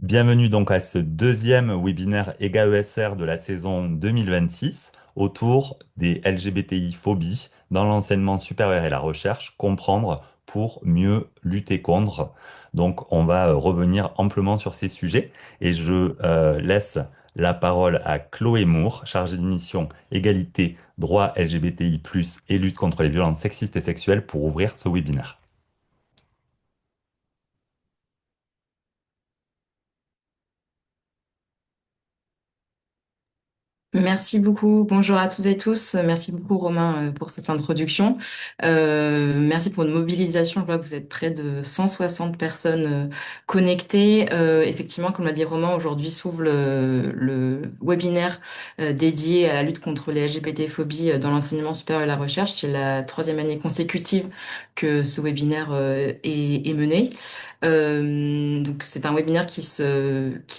Bienvenue donc à ce deuxième webinaire EGA-ESR de la saison 2026 autour des LGBTI-phobies dans l'enseignement supérieur et la recherche, comprendre pour mieux lutter contre. Donc on va revenir amplement sur ces sujets et je laisse la parole à Chloé Moore, chargée de mission égalité, droit LGBTI+, et lutte contre les violences sexistes et sexuelles pour ouvrir ce webinaire. Merci beaucoup. Bonjour à toutes et tous. Merci beaucoup Romain pour cette introduction. Merci pour une mobilisation. Je vois que vous êtes près de 160 personnes connectées. Effectivement, comme l'a dit Romain, aujourd'hui s'ouvre le webinaire dédié à la lutte contre les LGBT-phobies dans l'enseignement supérieur et la recherche. C'est la troisième année consécutive que ce webinaire est mené. Donc c'est un webinaire qui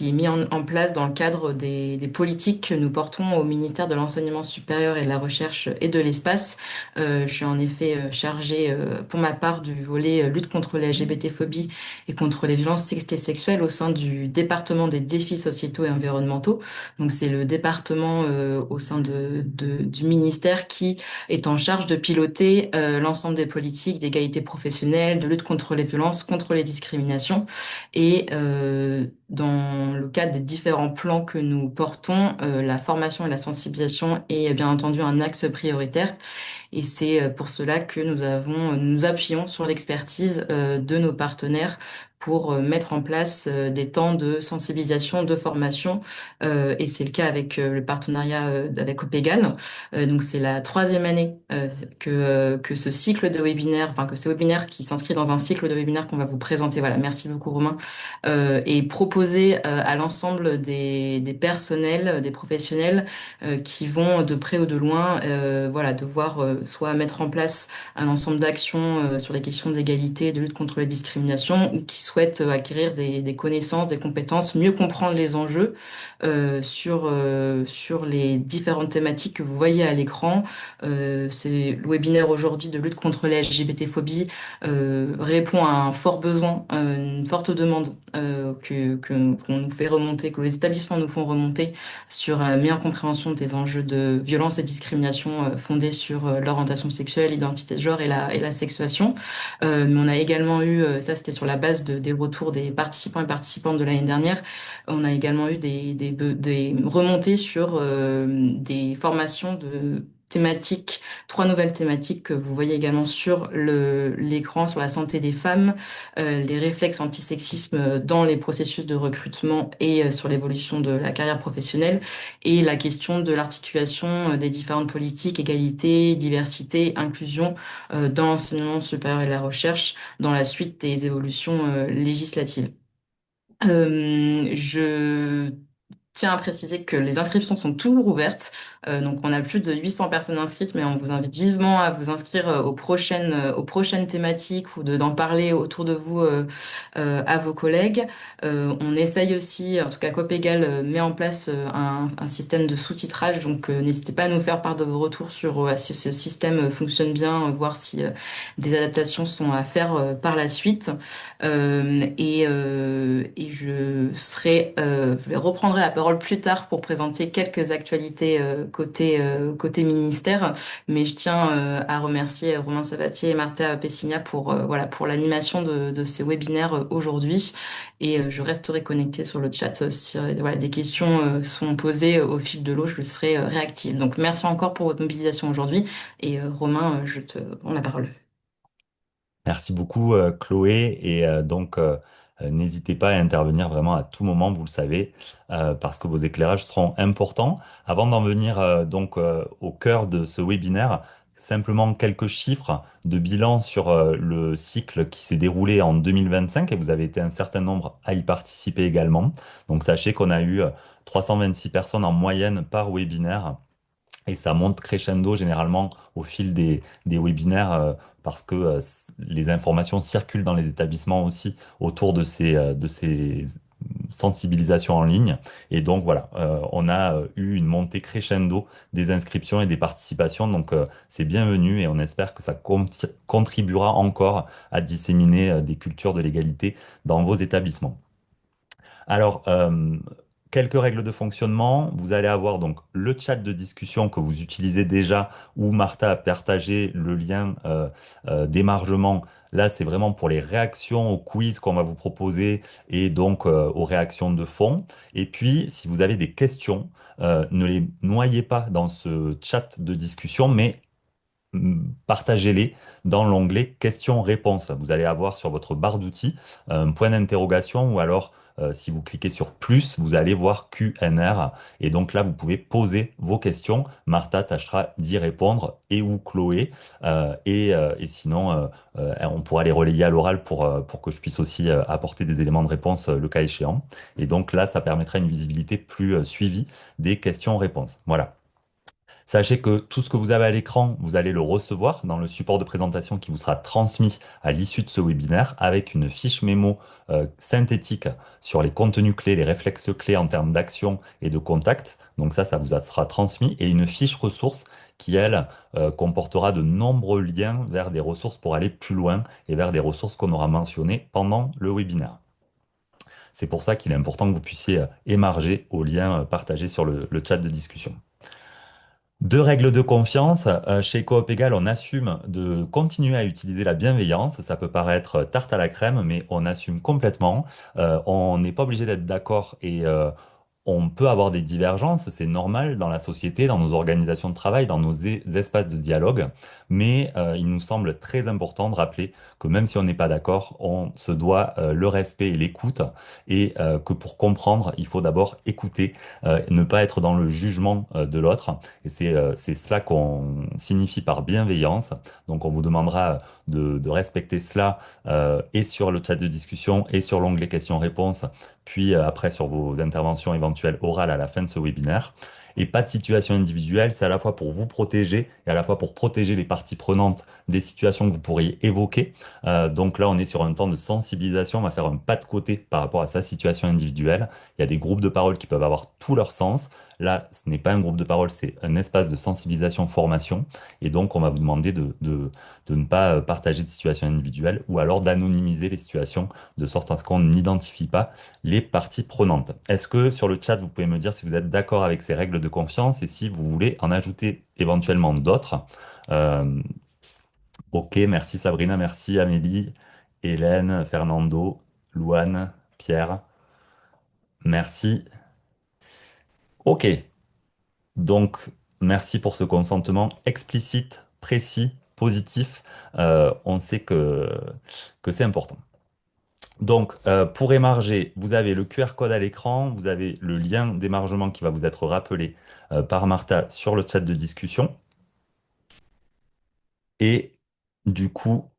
est mis en place dans le cadre des politiques que nous portons au ministère de l'Enseignement supérieur et de la Recherche et de l'Espace. Je suis en effet chargée pour ma part du volet lutte contre les LGBT-phobies et contre les violences sexistes et sexuelles au sein du département des défis sociétaux et environnementaux. Donc c'est le département au sein du ministère qui est en charge de piloter l'ensemble des politiques d'égalité professionnelle, de lutte contre les violences, contre les discriminations. Et dans le cadre des différents plans que nous portons, la formation et la sensibilisation est bien entendu un axe prioritaire. Et c'est pour cela que nous appuyons sur l'expertise de nos partenaires pour mettre en place des temps de sensibilisation, de formation. Et c'est le cas avec le partenariat avec Opégal. Donc c'est la troisième année que ce cycle de webinaires, enfin que ce webinaire qui s'inscrit dans un cycle de webinaires qu'on va vous présenter. Voilà, merci beaucoup Romain. Et proposé à l'ensemble des personnels, des professionnels qui vont de près ou de loin, voilà, devoir soit mettre en place un ensemble d'actions sur les questions d'égalité, de lutte contre les discriminations, ou qui souhaitent acquérir des connaissances, des compétences, mieux comprendre les enjeux sur les différentes thématiques que vous voyez à l'écran. C'est le webinaire aujourd'hui de lutte contre les LGBT-phobies répond à un fort besoin, une forte demande qu'on nous fait remonter, que les établissements nous font remonter sur la meilleure compréhension des enjeux de violence et discrimination fondés sur l'orientation sexuelle, l'identité de genre et la sexuation. Mais on a également eu, ça c'était sur la base des retours des participants et participantes de l'année dernière, on a également eu des remontées sur des formations de thématiques, trois nouvelles thématiques que vous voyez également sur l'écran, sur la santé des femmes, les réflexes antisexisme dans les processus de recrutement et sur l'évolution de la carrière professionnelle, et la question de l'articulation des différentes politiques, égalité, diversité, inclusion dans l'enseignement supérieur et la recherche dans la suite des évolutions législatives. Je tiens à préciser que les inscriptions sont toujours ouvertes. Donc, on a plus de 800 personnes inscrites, mais on vous invite vivement à vous inscrire aux prochaines thématiques ou d'en parler autour de vous à vos collègues. On essaye aussi, en tout cas Copégal met en place un système de sous-titrage, donc n'hésitez pas à nous faire part de vos retours sur si ce système fonctionne bien, voir si des adaptations sont à faire par la suite. Et je reprendrai la parole plus tard pour présenter quelques actualités côté ministère. Mais je tiens à remercier Romain Sabatier et Martha Pessigna voilà, pour l'animation de ces webinaires aujourd'hui. Et je resterai connectée sur le chat si voilà, des questions sont posées au fil de l'eau, je serai réactive. Donc merci encore pour votre mobilisation aujourd'hui. Et Romain, je te rends la parole. Merci beaucoup, Chloé. Et n'hésitez pas à intervenir vraiment à tout moment, vous le savez, parce que vos éclairages seront importants. Avant d'en venir au cœur de ce webinaire, simplement quelques chiffres de bilan sur le cycle qui s'est déroulé en 2025 et vous avez été un certain nombre à y participer également. Donc sachez qu'on a eu 326 personnes en moyenne par webinaire. Et ça monte crescendo généralement au fil des webinaires parce que les informations circulent dans les établissements aussi autour de ces sensibilisations en ligne. Et donc voilà, on a eu une montée crescendo des inscriptions et des participations. Donc c'est bienvenu et on espère que ça contribuera encore à disséminer des cultures de l'égalité dans vos établissements. Alors, quelques règles de fonctionnement. Vous allez avoir donc le chat de discussion que vous utilisez déjà, où Martha a partagé le lien d'émargement. Là, c'est vraiment pour les réactions au quiz qu'on va vous proposer et donc aux réactions de fond. Et puis, si vous avez des questions, ne les noyez pas dans ce chat de discussion, mais partagez-les dans l'onglet questions-réponses. Vous allez avoir sur votre barre d'outils un point d'interrogation ou alors si vous cliquez sur plus, vous allez voir QNR et donc là vous pouvez poser vos questions. Martha tâchera d'y répondre et ou Chloé et sinon on pourra les relayer à l'oral pour que je puisse aussi apporter des éléments de réponse le cas échéant. Et donc là ça permettra une visibilité plus suivie des questions-réponses. Voilà. Sachez que tout ce que vous avez à l'écran, vous allez le recevoir dans le support de présentation qui vous sera transmis à l'issue de ce webinaire avec une fiche mémo synthétique sur les contenus clés, les réflexes clés en termes d'action et de contact. Donc ça vous sera transmis et une fiche ressources qui, elle, comportera de nombreux liens vers des ressources pour aller plus loin et vers des ressources qu'on aura mentionnées pendant le webinaire. C'est pour ça qu'il est important que vous puissiez émarger aux liens partagés sur le chat de discussion. Deux règles de confiance. Chez Coop Égal, on assume de continuer à utiliser la bienveillance. Ça peut paraître tarte à la crème, mais on assume complètement. On n'est pas obligé d'être d'accord et on peut avoir des divergences. C'est normal dans la société, dans nos organisations de travail, dans nos espaces de dialogue. Mais il nous semble très important de rappeler que même si on n'est pas d'accord, on se doit le respect et l'écoute et que pour comprendre, il faut d'abord écouter, ne pas être dans le jugement de l'autre. Et c'est cela qu'on signifie par bienveillance. Donc on vous demandera de respecter cela et sur le chat de discussion et sur l'onglet questions-réponses, puis après sur vos interventions éventuelles orales à la fin de ce webinaire. Et pas de situation individuelle, c'est à la fois pour vous protéger et à la fois pour protéger les parties prenantes des situations que vous pourriez évoquer. Donc là, on est sur un temps de sensibilisation, on va faire un pas de côté par rapport à sa situation individuelle. Il y a des groupes de parole qui peuvent avoir tout leur sens. Là, ce n'est pas un groupe de parole, c'est un espace de sensibilisation, formation. Et donc, on va vous demander de ne pas partager de situations individuelles ou alors d'anonymiser les situations de sorte à ce qu'on n'identifie pas les parties prenantes. Est-ce que sur le chat, vous pouvez me dire si vous êtes d'accord avec ces règles de confiance et si vous voulez en ajouter éventuellement d'autres? Euh, ok, merci Sabrina, merci Amélie, Hélène, Fernando, Louane, Pierre. Merci. Ok. Donc, merci pour ce consentement explicite, précis, positif. On sait que c'est important. Donc, pour émarger, vous avez le QR code à l'écran, vous avez le lien d'émargement qui va vous être rappelé par Martha sur le chat de discussion. Et du coup,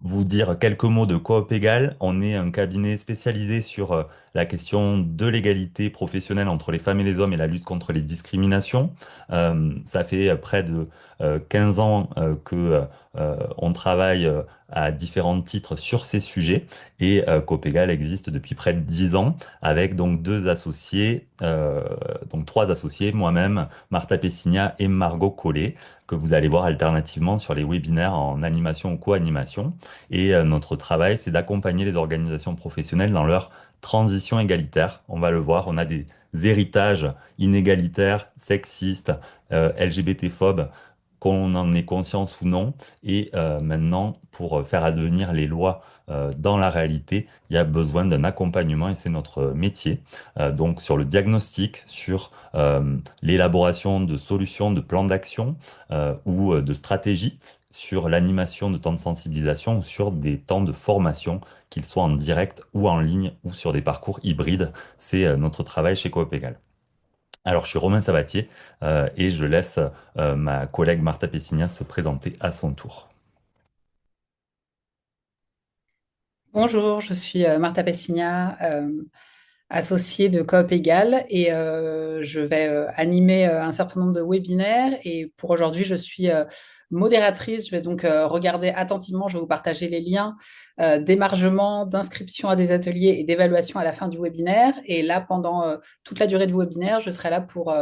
vous dire quelques mots de Coop Égal. On est un cabinet spécialisé sur la question de l'égalité professionnelle entre les femmes et les hommes et la lutte contre les discriminations. Ça fait près de 15 ans que on travaille à différents titres sur ces sujets et Coop Égal existe depuis près de 10 ans avec donc deux associés, donc trois associés, moi-même, Martha Pessigna et Margot Collet, que vous allez voir alternativement sur les webinaires en animation ou co-animation. Et notre travail, c'est d'accompagner les organisations professionnelles dans leur transition égalitaire. On va le voir, on a des héritages inégalitaires, sexistes, LGBT-phobes, qu'on en ait conscience ou non. Et maintenant, pour faire advenir les lois dans la réalité, il y a besoin d'un accompagnement et c'est notre métier. Donc sur le diagnostic, sur l'élaboration de solutions, de plans d'action ou de stratégies sur l'animation de temps de sensibilisation ou sur des temps de formation, qu'ils soient en direct ou en ligne ou sur des parcours hybrides. C'est notre travail chez Coop Égal. Alors, je suis Romain Sabatier et je laisse ma collègue Martha Pessigna se présenter à son tour. Bonjour, je suis Martha Pessigna, associée de Coop Égal et je vais animer un certain nombre de webinaires et pour aujourd'hui je suis modératrice. Je vais donc regarder attentivement, je vais vous partager les liens d'émargement, d'inscription à des ateliers et d'évaluation à la fin du webinaire et là pendant toute la durée du webinaire je serai là pour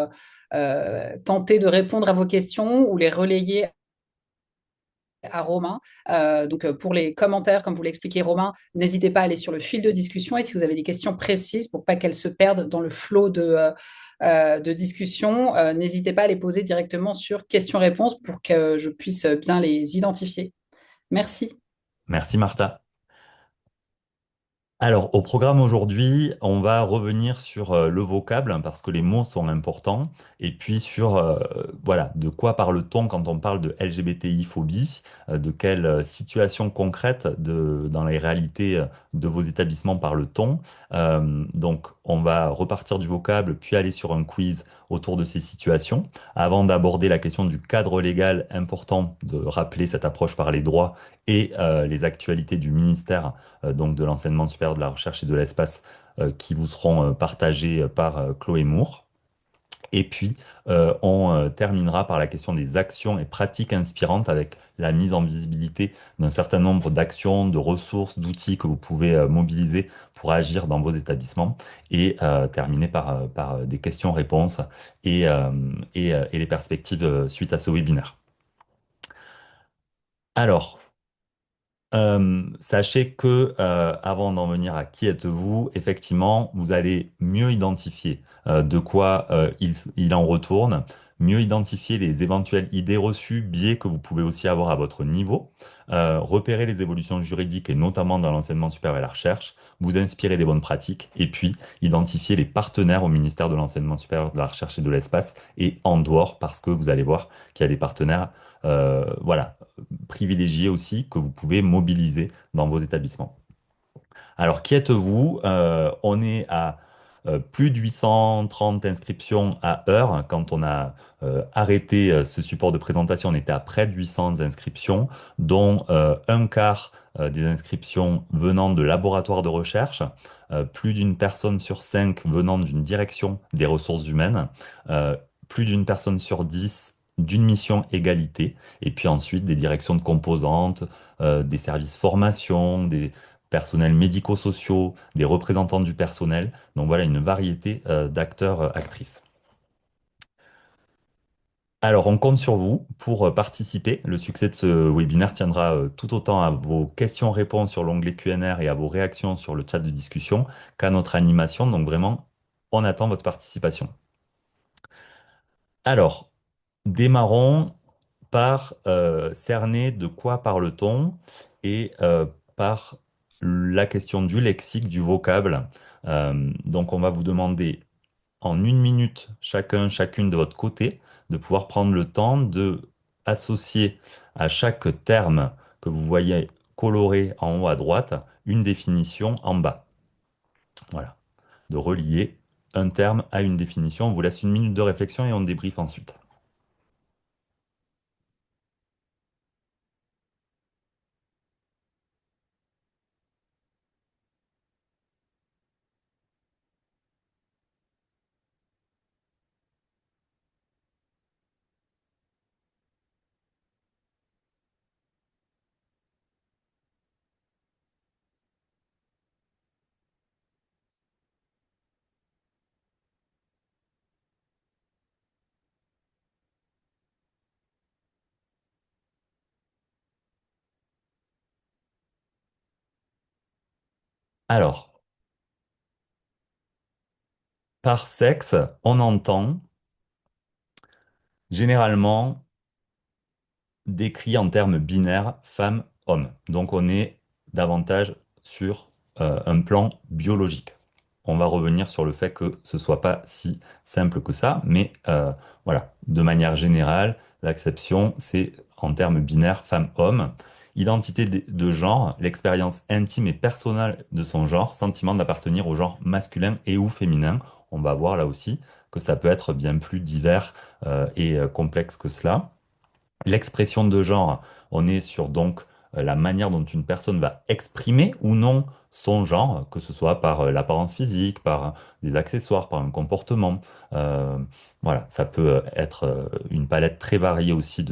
tenter de répondre à vos questions ou les relayer à Romain. Pour les commentaires, comme vous l'expliquez, Romain, n'hésitez pas à aller sur le fil de discussion. Et si vous avez des questions précises pour pas qu'elles se perdent dans le flot de discussion, n'hésitez pas à les poser directement sur questions-réponses pour que je puisse bien les identifier. Merci. Merci Martha. Alors, au programme aujourd'hui, on va revenir sur le vocable hein, parce que les mots sont importants et puis sur voilà, de quoi parle-t-on quand on parle de LGBTI-phobie, de quelle situation concrète dans les réalités de vos établissements parle-t-on. Donc, on va repartir du vocable puis aller sur un quiz autour de ces situations. Avant d'aborder la question du cadre légal, important de rappeler cette approche par les droits et les actualités du ministère donc de l'enseignement supérieur de la recherche et de l'espace qui vous seront partagés par Chloé Moore. Et puis, on terminera par la question des actions et pratiques inspirantes avec la mise en visibilité d'un certain nombre d'actions, de ressources, d'outils que vous pouvez mobiliser pour agir dans vos établissements et terminer par des questions-réponses et les perspectives suite à ce webinaire. Alors, sachez que avant d'en venir à qui êtes-vous, effectivement, vous allez mieux identifier de quoi il en retourne, mieux identifier les éventuelles idées reçues, biais que vous pouvez aussi avoir à votre niveau, repérer les évolutions juridiques et notamment dans l'enseignement supérieur et la recherche, vous inspirer des bonnes pratiques et puis identifier les partenaires au ministère de l'enseignement supérieur, de la recherche et de l'espace et en dehors parce que vous allez voir qu'il y a des partenaires, voilà privilégiés aussi que vous pouvez mobiliser dans vos établissements. Alors, qui êtes-vous? On est à plus de 830 inscriptions à heure. Quand on a arrêté ce support de présentation, on était à près de 800 inscriptions, dont un quart des inscriptions venant de laboratoires de recherche, plus d'une personne sur cinq venant d'une direction des ressources humaines, plus d'une personne sur 10 d'une mission égalité, et puis ensuite des directions de composantes, des services formation, des personnels médico-sociaux, des représentants du personnel. Donc voilà une variété d'acteurs, actrices. Alors, on compte sur vous pour participer. Le succès de ce webinaire tiendra tout autant à vos questions-réponses sur l'onglet Q&R et à vos réactions sur le chat de discussion qu'à notre animation. Donc vraiment, on attend votre participation. Alors, démarrons par cerner de quoi parle-t-on et par la question du lexique, du vocable. Donc, on va vous demander en une minute chacun, chacune de votre côté, de pouvoir prendre le temps de associer à chaque terme que vous voyez coloré en haut à droite une définition en bas. Voilà, de relier un terme à une définition. On vous laisse une minute de réflexion et on débriefe ensuite. Alors, par sexe, on entend généralement décrit en termes binaires femme-homme. Donc on est davantage sur un plan biologique. On va revenir sur le fait que ce soit pas si simple que ça, mais voilà, de manière générale, l'acception, c'est en termes binaires femme-homme. Identité de genre, l'expérience intime et personnelle de son genre, sentiment d'appartenir au genre masculin et ou féminin. On va voir là aussi que ça peut être bien plus divers et complexe que cela. L'expression de genre, on est sur donc la manière dont une personne va exprimer ou non son genre, que ce soit par l'apparence physique, par des accessoires, par un comportement. Euh, voilà, ça peut être une palette très variée aussi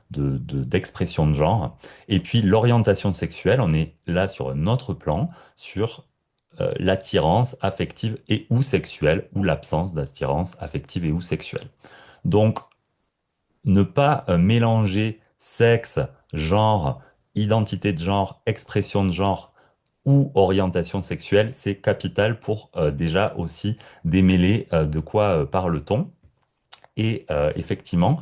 d'expression de genre. Et puis l'orientation sexuelle, on est là sur un autre plan, sur l'attirance affective et ou sexuelle, ou l'absence d'attirance affective et ou sexuelle. Donc, ne pas mélanger sexe, genre, identité de genre, expression de genre ou orientation sexuelle, c'est capital pour déjà aussi démêler de quoi parle-t-on. Et effectivement,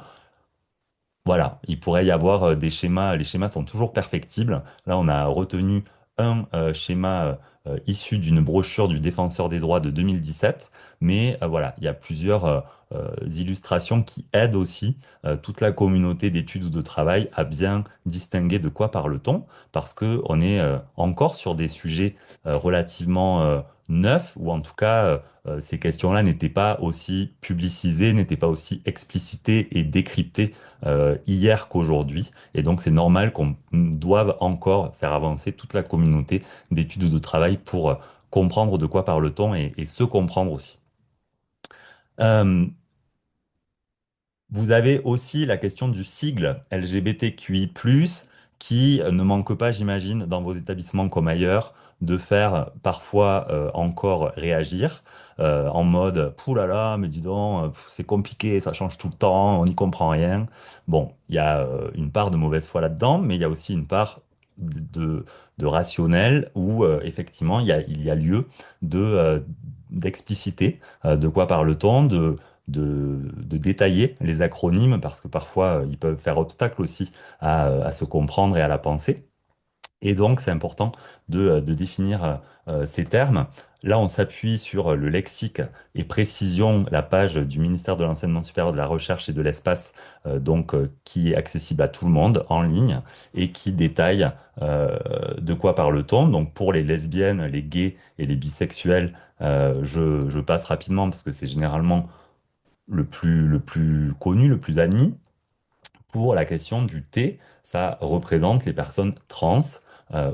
voilà, il pourrait y avoir des schémas, les schémas sont toujours perfectibles. Là, on a retenu un schéma issu d'une brochure du Défenseur des droits de 2017, mais voilà, il y a plusieurs illustrations qui aident aussi toute la communauté d'études ou de travail à bien distinguer de quoi parle-t-on, parce que on est encore sur des sujets relativement neufs, ou en tout cas, ces questions-là n'étaient pas aussi publicisées, n'étaient pas aussi explicitées et décryptées hier qu'aujourd'hui. Et donc, c'est normal qu'on doive encore faire avancer toute la communauté d'études de travail pour comprendre de quoi parle-t-on et se comprendre aussi. Euh, Vous avez aussi la question du sigle LGBTQI+, qui ne manque pas, j'imagine, dans vos établissements comme ailleurs, de faire parfois encore réagir en mode « Pouh là là, mais dis donc, c'est compliqué, ça change tout le temps, on n'y comprend rien ». Bon, il y a une part de mauvaise foi là-dedans, mais il y a aussi une part de, de rationnel où effectivement il y a lieu d'expliciter de quoi parle-t-on, de détailler les acronymes parce que parfois ils peuvent faire obstacle aussi à se comprendre et à la penser. Et donc, c'est important de définir ces termes. Là, on s'appuie sur le lexique et précision, la page du ministère de l'Enseignement supérieur, de la Recherche et de l'Espace, qui est accessible à tout le monde en ligne et qui détaille de quoi parle-t-on. Donc, pour les lesbiennes, les gays et les bisexuels, je passe rapidement parce que c'est généralement le plus connu, le plus admis. Pour la question du T, ça représente les personnes trans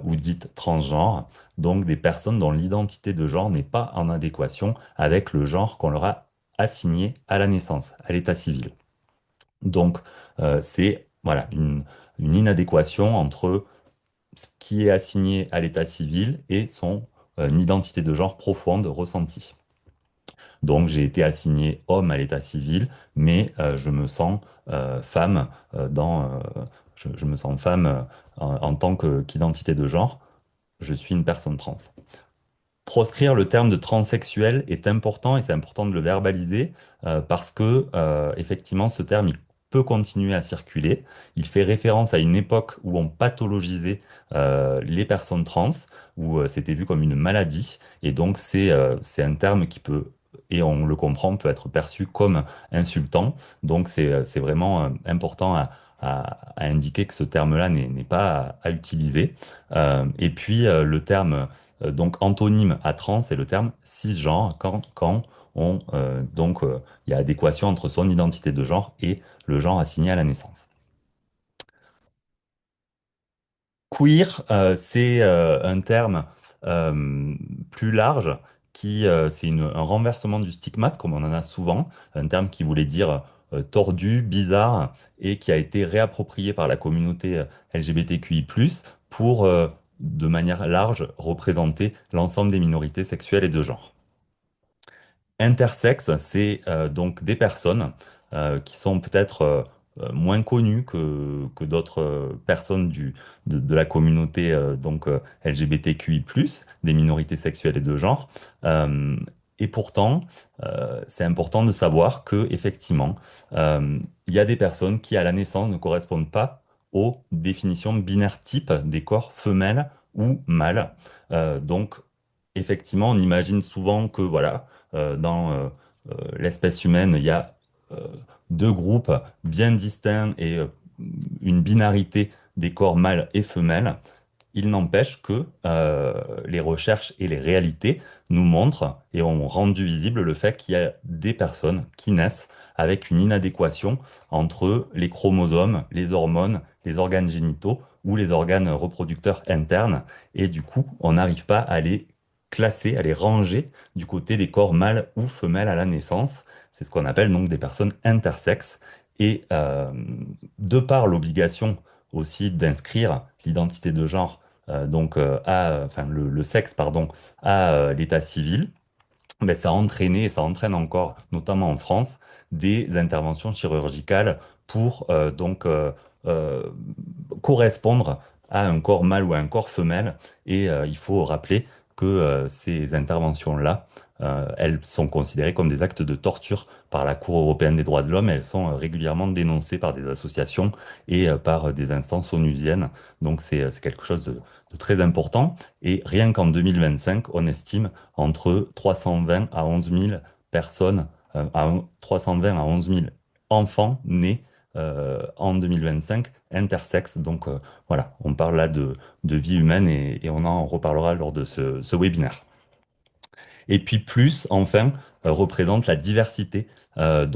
ou dites transgenres, donc des personnes dont l'identité de genre n'est pas en adéquation avec le genre qu'on leur a assigné à la naissance, à l'état civil. Donc c'est voilà une inadéquation entre ce qui est assigné à l'état civil et son identité de genre profonde ressentie. Donc j'ai été assigné homme à l'état civil, mais je me sens femme je me sens femme en tant qu'identité de genre. Je suis une personne trans. Proscrire le terme de transsexuel est important et c'est important de le verbaliser parce que effectivement ce terme il peut continuer à circuler. Il fait référence à une époque où on pathologisait les personnes trans, où c'était vu comme une maladie et donc c'est un terme qui peut et on le comprend peut être perçu comme insultant. Donc c'est vraiment important à indiquer que ce terme-là n'est pas à utiliser. Et puis le terme donc antonyme à trans, c'est le terme cisgenre quand il y a adéquation entre son identité de genre et le genre assigné à la naissance. Queer, c'est un terme euh, plus large c'est un renversement du stigmate, comme on en a souvent, un terme qui voulait dire tordu, bizarre, et qui a été réapproprié par la communauté LGBTQI+, pour, de manière large, représenter l'ensemble des minorités sexuelles et de genre. Intersexe, c'est donc des personnes qui sont peut-être moins connues que d'autres personnes de la communauté LGBTQI+, des minorités sexuelles et de genre. Euh, et pourtant, c'est important de savoir que effectivement, il y a des personnes qui à la naissance ne correspondent pas aux définitions binaires types des corps femelles ou mâles. Donc, effectivement, on imagine souvent que voilà l'espèce humaine, il y a euh, deux groupes bien distincts et une binarité des corps mâles et femelles. Il n'empêche que les recherches et les réalités nous montrent et ont rendu visible le fait qu'il y a des personnes qui naissent avec une inadéquation entre les chromosomes, les hormones, les organes génitaux ou les organes reproducteurs internes. Et du coup, on n'arrive pas à les classer, à les ranger du côté des corps mâles ou femelles à la naissance. C'est ce qu'on appelle donc des personnes intersexes. Et de par l'obligation aussi d'inscrire l'identité de genre enfin le sexe pardon à l'état civil, mais ça a entraîné et ça entraîne encore, notamment en France, des interventions chirurgicales pour euh, correspondre à un corps mâle ou à un corps femelle. Et il faut rappeler que ces interventions-là, elles sont considérées comme des actes de torture par la Cour européenne des droits de l'homme. Elles sont régulièrement dénoncées par des associations et par des instances onusiennes. Donc c'est quelque chose de très important. Et rien qu'en 2025, on estime entre 320 à 11 000 personnes, 320 à 11 000 enfants nés en 2025 intersexes. Donc voilà, on parle là de vie humaine et on en reparlera lors de ce webinaire. Et puis plus, enfin, représente la diversité des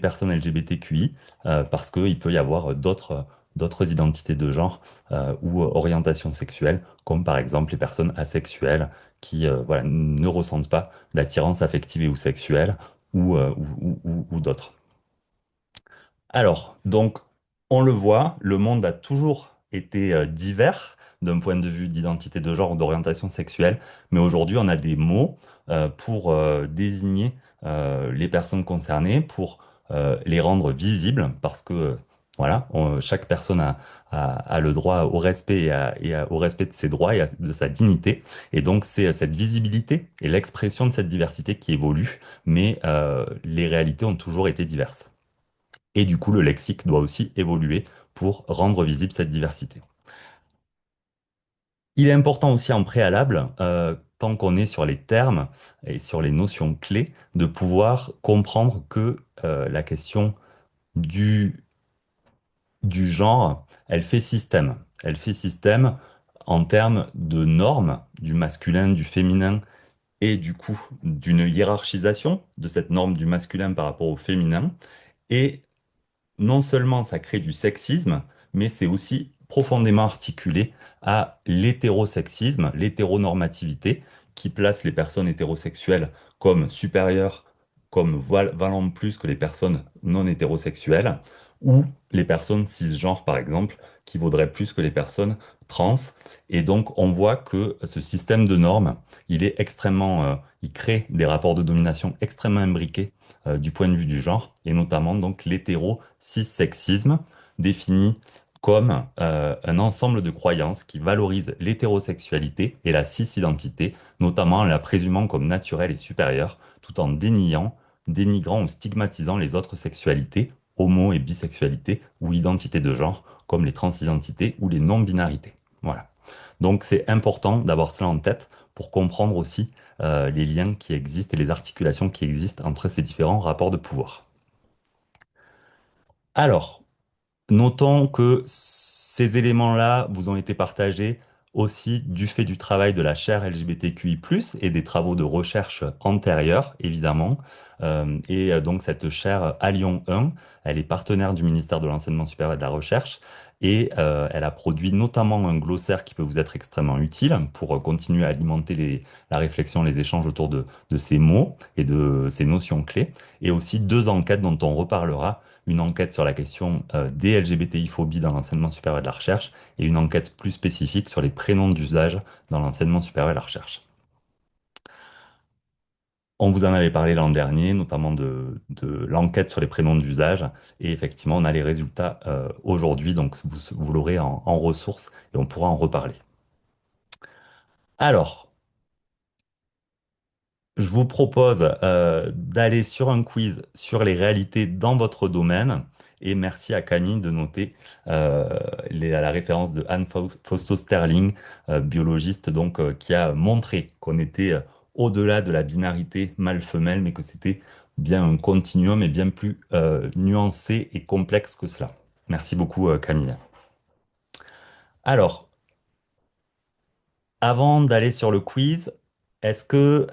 personnes LGBTQI, parce qu'il peut y avoir d'autres identités de genre ou orientations sexuelles, comme par exemple les personnes asexuelles qui voilà, ne ressentent pas d'attirance affective et ou sexuelle ou d'autres. Alors, donc, on le voit, le monde a toujours été divers d'un point de vue d'identité de genre ou d'orientation sexuelle, mais aujourd'hui, on a des mots pour désigner les personnes concernées, pour les rendre visibles, parce que voilà, chaque personne a le droit au respect au respect de ses droits de sa dignité, et donc c'est cette visibilité et l'expression de cette diversité qui évolue, mais les réalités ont toujours été diverses. Et du coup, le lexique doit aussi évoluer pour rendre visible cette diversité. Il est important aussi en préalable, tant qu'on est sur les termes et sur les notions clés, de pouvoir comprendre que la question du, du genre, elle fait système. Elle fait système en termes de normes, du masculin, du féminin, et du coup d'une hiérarchisation de cette norme du masculin par rapport au féminin. Et non seulement ça crée du sexisme, mais c'est aussi profondément articulé à l'hétérosexisme, l'hétéronormativité, qui place les personnes hétérosexuelles comme supérieures, comme valant plus que les personnes non hétérosexuelles, ou les personnes cisgenres, par exemple, qui vaudraient plus que les personnes trans. Et donc, on voit que ce système de normes, il crée des rapports de domination extrêmement imbriqués du point de vue du genre, et notamment donc l'hétéro-cissexisme, défini comme un ensemble de croyances qui valorisent l'hétérosexualité et la cis-identité, notamment en la présumant comme naturelle et supérieure, tout en dénigrant ou stigmatisant les autres sexualités, homo et bisexualité, ou identités de genre, comme les transidentités ou les non-binarités. Voilà. Donc c'est important d'avoir cela en tête pour comprendre aussi les liens qui existent et les articulations qui existent entre ces différents rapports de pouvoir. Alors, notons que ces éléments-là vous ont été partagés aussi du fait du travail de la chaire LGBTQI+, et des travaux de recherche antérieurs, évidemment. Donc cette chaire à Lyon 1, elle est partenaire du ministère de l'Enseignement supérieur et de la Recherche, et elle a produit notamment un glossaire qui peut vous être extrêmement utile pour continuer à alimenter la réflexion, les échanges autour de ces mots et de ces notions clés, et aussi deux enquêtes dont on reparlera, une enquête sur la question des LGBTI-phobies dans l'enseignement supérieur et de la recherche, et une enquête plus spécifique sur les prénoms d'usage dans l'enseignement supérieur et de la recherche. On vous en avait parlé l'an dernier, notamment de l'enquête sur les prénoms d'usage, et effectivement, on a les résultats aujourd'hui, donc vous l'aurez en ressources, et on pourra en reparler. Alors, je vous propose d'aller sur un quiz sur les réalités dans votre domaine. Et merci à Camille de noter la référence de Anne Fausto-Sterling, biologiste donc, qui a montré qu'on était au-delà de la binarité mâle-femelle, mais que c'était bien un continuum et bien plus nuancé et complexe que cela. Merci beaucoup, Camille. Alors, avant d'aller sur le quiz, est-ce que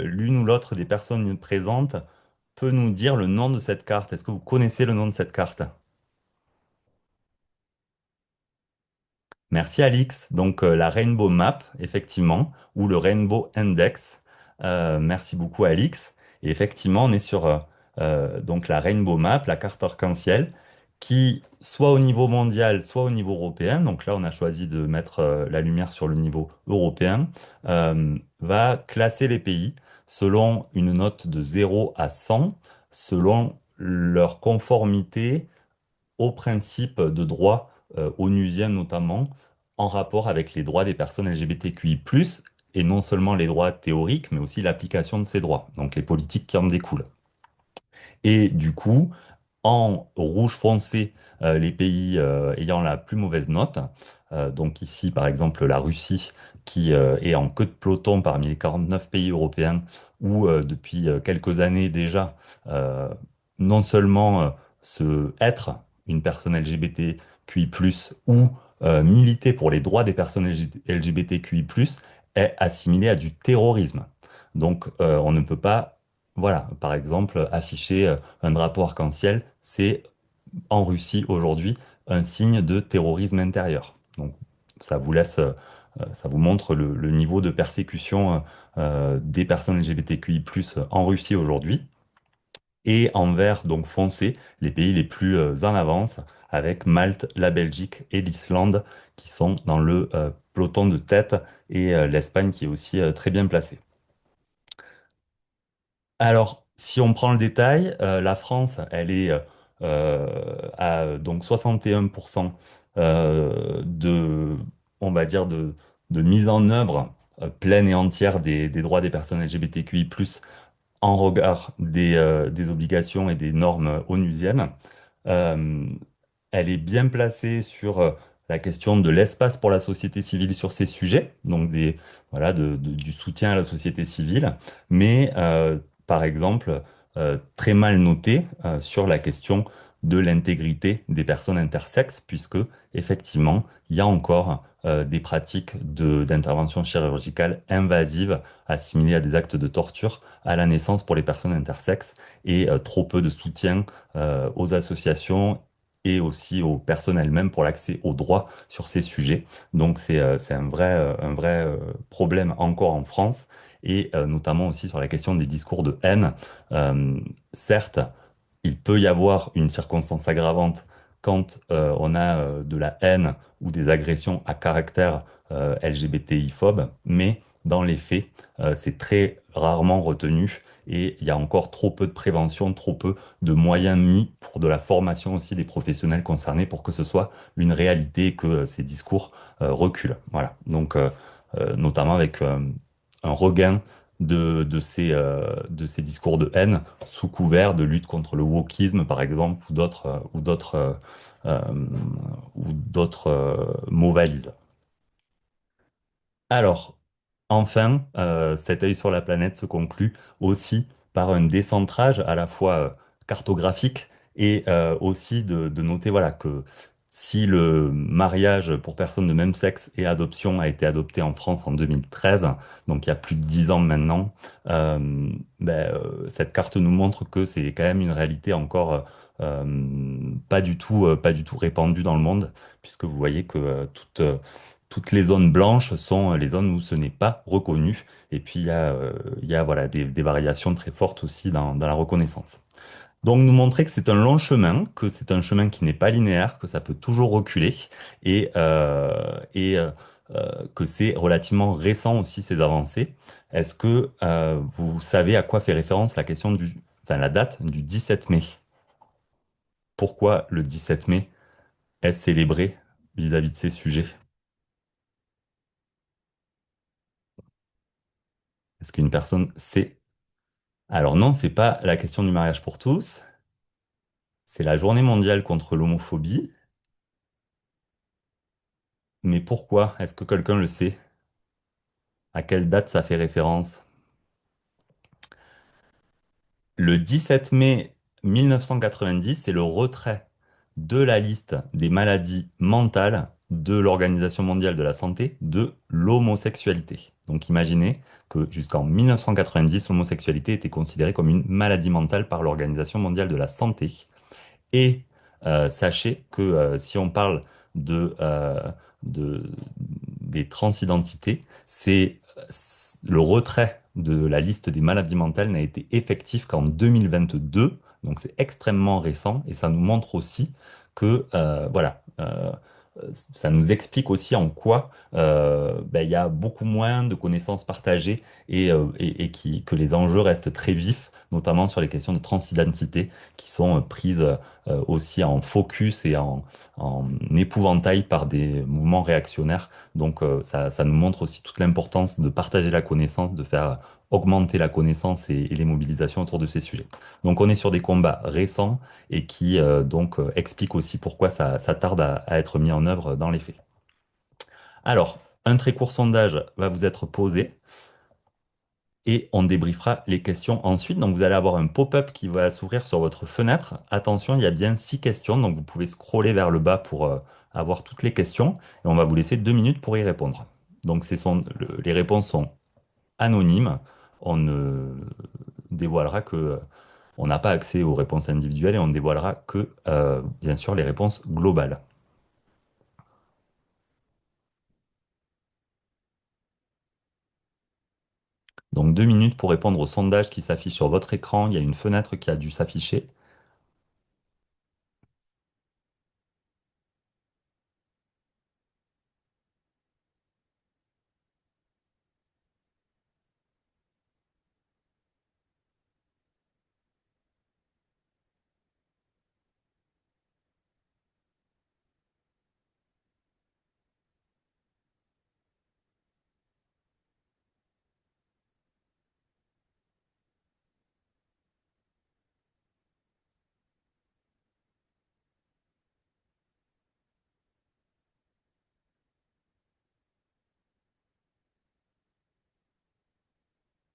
l'une ou l'autre des personnes présentes peut nous dire le nom de cette carte? Est-ce que vous connaissez le nom de cette carte? Merci Alix. Donc la Rainbow Map, effectivement, ou le Rainbow Index. Merci beaucoup Alix. Et effectivement, on est sur donc la Rainbow Map, la carte arc-en-ciel, qui soit au niveau mondial, soit au niveau européen, donc là on a choisi de mettre la lumière sur le niveau européen, va classer les pays selon une note de 0 à 100, selon leur conformité aux principes de droit onusiens notamment, en rapport avec les droits des personnes LGBTQI+, et non seulement les droits théoriques, mais aussi l'application de ces droits, donc les politiques qui en découlent. Et du coup, en rouge foncé, les pays ayant la plus mauvaise note, donc ici par exemple la Russie qui est en queue de peloton parmi les 49 pays européens, où depuis quelques années déjà, euh, non seulement être une personne LGBTQI+, ou militer pour les droits des personnes LGBTQI+, est assimilé à du terrorisme. Donc on ne peut pas, voilà, par exemple, afficher un drapeau arc-en-ciel, c'est en Russie aujourd'hui un signe de terrorisme intérieur. Donc ça vous laisse, ça vous montre le niveau de persécution des personnes LGBTQI+ en Russie aujourd'hui. Et en vert donc foncé, les pays les plus en avance, avec Malte, la Belgique et l'Islande qui sont dans le peloton de tête, et l'Espagne qui est aussi très bien placée. Alors, si on prend le détail, la France, elle est à donc 61% de, on va dire, de mise en œuvre pleine et entière des droits des personnes LGBTQI+, en regard des obligations et des normes onusiennes. Euh, Elle est bien placée sur la question de l'espace pour la société civile sur ces sujets, donc voilà, du soutien à la société civile, mais par exemple, très mal notée sur la question de l'intégrité des personnes intersexes, puisque effectivement, il y a encore des pratiques d'intervention chirurgicale invasive assimilées à des actes de torture à la naissance pour les personnes intersexes, et trop peu de soutien aux associations et aussi aux personnes elles-mêmes pour l'accès aux droits sur ces sujets. Donc c'est un vrai problème encore en France, et notamment aussi sur la question des discours de haine. Euh, Certes, il peut y avoir une circonstance aggravante quand on a de la haine ou des agressions à caractère LGBTI-phobe, mais dans les faits, c'est très rarement retenu, et il y a encore trop peu de prévention, trop peu de moyens mis pour de la formation aussi des professionnels concernés pour que ce soit une réalité et que ces discours reculent. Voilà. Donc, notamment avec un regain de ces discours de haine sous couvert de lutte contre le wokisme, par exemple, euh, ou d'autres mots valises. Alors, enfin, cet œil sur la planète se conclut aussi par un décentrage à la fois cartographique, et aussi de noter, voilà, que si le mariage pour personnes de même sexe et adoption a été adopté en France en 2013, donc il y a plus de 10 ans maintenant, cette carte nous montre que c'est quand même une réalité encore pas du tout répandue dans le monde, puisque vous voyez que toutes les zones blanches sont les zones où ce n'est pas reconnu. Et puis il y a voilà, des variations très fortes aussi dans la reconnaissance. Donc nous montrer que c'est un long chemin, que c'est un chemin qui n'est pas linéaire, que ça peut toujours reculer, et que c'est relativement récent aussi ces avancées. Est-ce que vous savez à quoi fait référence la question enfin, la date du 17 mai? Pourquoi le 17 mai est célébré vis-à-vis de ces sujets? Est-ce qu'une personne sait? Alors non, c'est pas la question du mariage pour tous, c'est la journée mondiale contre l'homophobie. Mais pourquoi? Est-ce que quelqu'un le sait? À quelle date ça fait référence? Le 17 mai 1990, c'est le retrait de la liste des maladies mentales de l'Organisation mondiale de la santé de l'homosexualité. Donc imaginez que jusqu'en 1990, l'homosexualité était considérée comme une maladie mentale par l'Organisation mondiale de la santé. Et sachez que si on parle de, de- des transidentités, le retrait de la liste des maladies mentales n'a été effectif qu'en 2022, donc c'est extrêmement récent, et ça nous montre aussi que voilà, ça nous explique aussi en quoi ben, il y a beaucoup moins de connaissances partagées que les enjeux restent très vifs, notamment sur les questions de transidentité qui sont prises aussi en focus et en épouvantail par des mouvements réactionnaires. Donc ça nous montre aussi toute l'importance de partager la connaissance, de faire augmenter la connaissance et les mobilisations autour de ces sujets. Donc on est sur des combats récents et qui expliquent aussi pourquoi ça tarde à être mis en œuvre dans les faits. Alors, un très court sondage va vous être posé et on débriefera les questions ensuite. Donc vous allez avoir un pop-up qui va s'ouvrir sur votre fenêtre. Attention, il y a bien 6 questions, donc vous pouvez scroller vers le bas pour avoir toutes les questions et on va vous laisser 2 minutes pour y répondre. Donc les réponses sont anonymes. On ne dévoilera que on n'a pas accès aux réponses individuelles et on ne dévoilera que, bien sûr, les réponses globales. Donc 2 minutes pour répondre au sondage qui s'affiche sur votre écran. Il y a une fenêtre qui a dû s'afficher.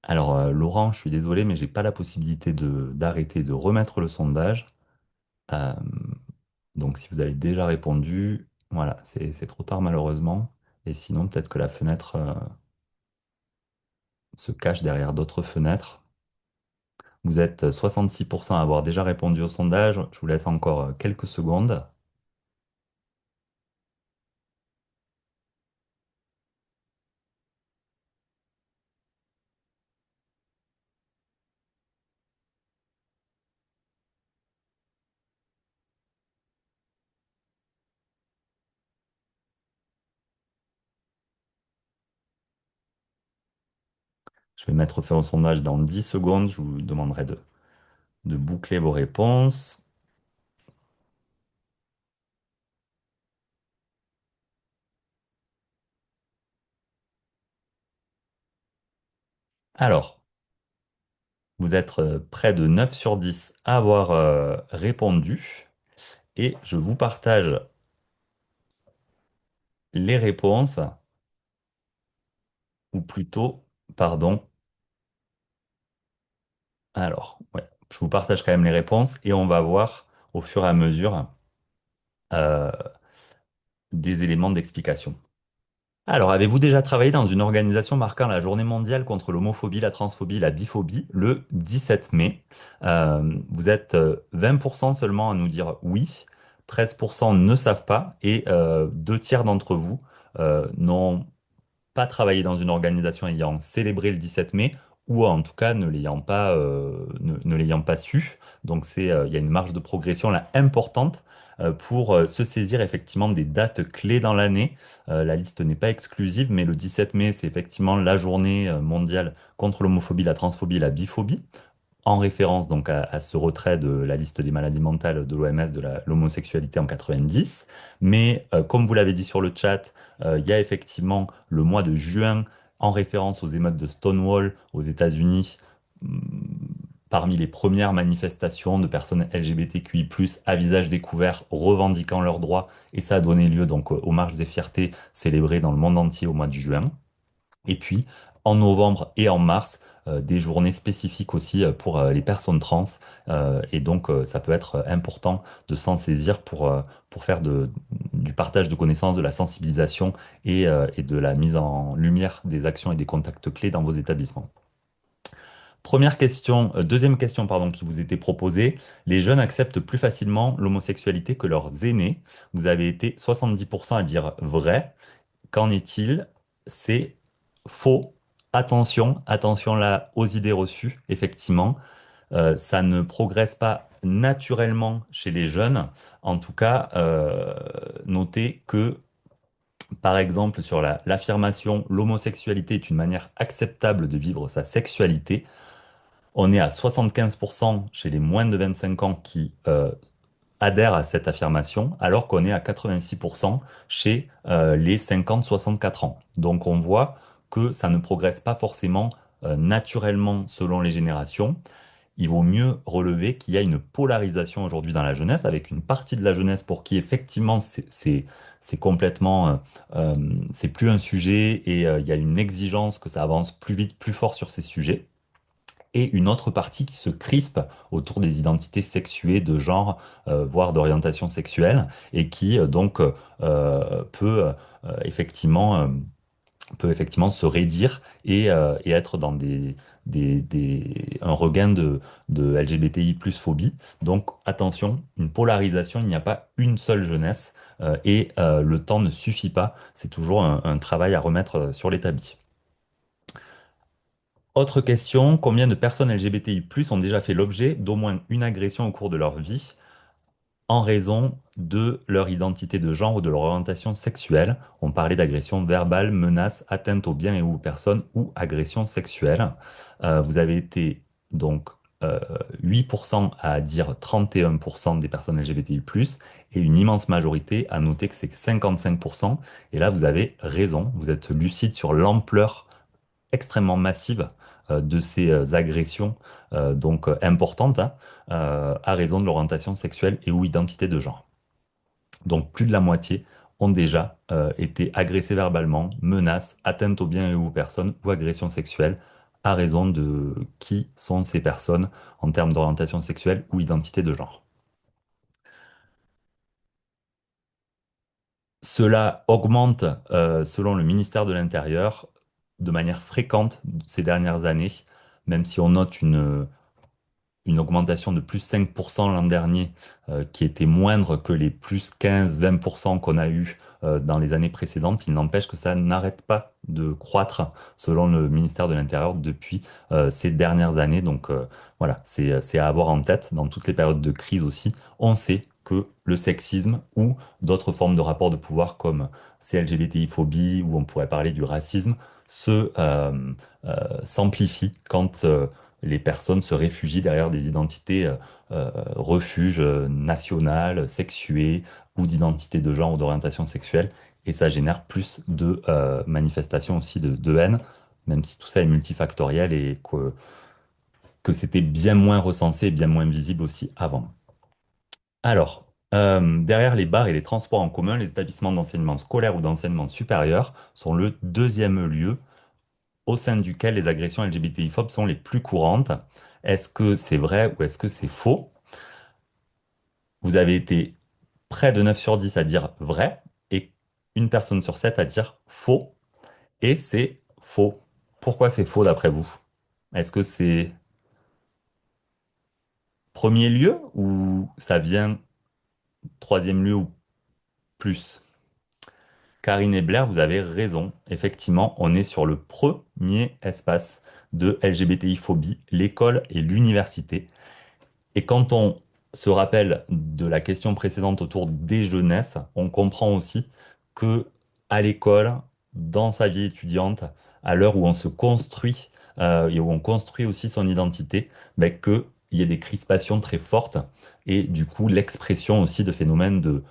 Alors Laurent, je suis désolé, mais j'ai pas la possibilité d'arrêter de remettre le sondage. Euh, donc si vous avez déjà répondu, voilà, c'est trop tard malheureusement. Et sinon, peut-être que la fenêtre se cache derrière d'autres fenêtres. Vous êtes 66% à avoir déjà répondu au sondage. Je vous laisse encore quelques secondes. Je vais mettre fin au sondage dans 10 secondes. Je vous demanderai de boucler vos réponses. Alors, vous êtes près de 9 sur 10 à avoir répondu et je vous partage les réponses, ou plutôt, pardon, alors, ouais, je vous partage quand même les réponses et on va voir au fur et à mesure euh, des éléments d'explication. Alors, avez-vous déjà travaillé dans une organisation marquant la journée mondiale contre l'homophobie, la transphobie, la biphobie, le 17 mai? Vous êtes 20% seulement à nous dire oui, 13% ne savent pas et 2 tiers d'entre vous n'ont pas travaillé dans une organisation ayant célébré le 17 mai ou en tout cas ne l'ayant pas su. Donc il y a une marge de progression là importante pour se saisir effectivement des dates clés dans l'année. La liste n'est pas exclusive, mais le 17 mai, c'est effectivement la journée mondiale contre l'homophobie, la transphobie et la biphobie en référence donc à ce retrait de la liste des maladies mentales de l'OMS de l'homosexualité en 90. Mais comme vous l'avez dit sur le chat, il y a effectivement le mois de juin en référence aux émeutes de Stonewall aux États-Unis. Parmi les premières manifestations de personnes LGBTQI+, à visage découvert, revendiquant leurs droits, et ça a donné lieu donc aux marches des fiertés célébrées dans le monde entier au mois de juin. Et puis, en novembre et en mars, des journées spécifiques aussi pour les personnes trans. Et donc, ça peut être important de s'en saisir pour faire du partage de connaissances, de la sensibilisation et de la mise en lumière des actions et des contacts clés dans vos établissements. Deuxième question, pardon, qui vous était proposée. Les jeunes acceptent plus facilement l'homosexualité que leurs aînés. Vous avez été 70% à dire vrai. Qu'en est-il? C'est faux. Attention, attention là aux idées reçues, effectivement. Ça ne progresse pas naturellement chez les jeunes, en tout cas, notez que, par exemple, sur l'affirmation, l'homosexualité est une manière acceptable de vivre sa sexualité, on est à 75% chez les moins de 25 ans qui adhèrent à cette affirmation, alors qu'on est à 86% chez les 50-64 ans. Donc on voit que ça ne progresse pas forcément naturellement selon les générations. Il vaut mieux relever qu'il y a une polarisation aujourd'hui dans la jeunesse, avec une partie de la jeunesse pour qui effectivement c'est complètement, c'est plus un sujet et il y a une exigence que ça avance plus vite, plus fort sur ces sujets. Et une autre partie qui se crispe autour des identités sexuées de genre, voire d'orientation sexuelle, et qui peut effectivement peut effectivement se raidir et être dans un regain de LGBTI plus phobie. Donc attention, une polarisation, il n'y a pas une seule jeunesse le temps ne suffit pas. C'est toujours un travail à remettre sur l'établi. Autre question, combien de personnes LGBTI+ ont déjà fait l'objet d'au moins une agression au cours de leur vie en raison de leur identité de genre ou de leur orientation sexuelle? On parlait d'agression verbale, menace, atteinte aux biens et aux personnes ou agression sexuelle. Vous avez été donc euh, 8% à dire 31% des personnes LGBTI+, et une immense majorité à noter que c'est 55%. Et là, vous avez raison, vous êtes lucide sur l'ampleur extrêmement massive de ces agressions importantes hein, à raison de l'orientation sexuelle et ou identité de genre. Donc plus de la moitié ont déjà été agressés verbalement, menaces, atteintes aux biens et aux personnes ou agressions sexuelles à raison de qui sont ces personnes en termes d'orientation sexuelle ou identité de genre. Cela augmente, selon le ministère de l'Intérieur, de manière fréquente ces dernières années, même si on note une augmentation de plus 5% l'an dernier, qui était moindre que les plus 15-20% qu'on a eu dans les années précédentes. Il n'empêche que ça n'arrête pas de croître selon le ministère de l'Intérieur depuis ces dernières années. Donc voilà, c'est à avoir en tête dans toutes les périodes de crise aussi. On sait que le sexisme ou d'autres formes de rapports de pouvoir comme CLGBTI-phobie, ou on pourrait parler du racisme, s'amplifie quand les personnes se réfugient derrière des identités refuges nationales, sexuées ou d'identité de genre ou d'orientation sexuelle. Et ça génère plus de manifestations aussi de haine, même si tout ça est multifactoriel et que c'était bien moins recensé et bien moins visible aussi avant. Alors, derrière les bars et les transports en commun, les établissements d'enseignement scolaire ou d'enseignement supérieur sont le deuxième lieu au sein duquel les agressions LGBTI-phobes sont les plus courantes. Est-ce que c'est vrai ou est-ce que c'est faux? Vous avez été près de 9 sur 10 à dire vrai et une personne sur 7 à dire faux. Et c'est faux. Pourquoi c'est faux d'après vous? Est-ce que c'est premier lieu ou ça vient troisième lieu ou plus? Karine et Blair, vous avez raison. Effectivement, on est sur le premier espace de LGBTI-phobie, l'école et l'université. Et quand on se rappelle de la question précédente autour des jeunesses, on comprend aussi que à l'école, dans sa vie étudiante, à l'heure où on se construit et où on construit aussi son identité, ben, qu'il y ait des crispations très fortes et du coup l'expression aussi de phénomènes de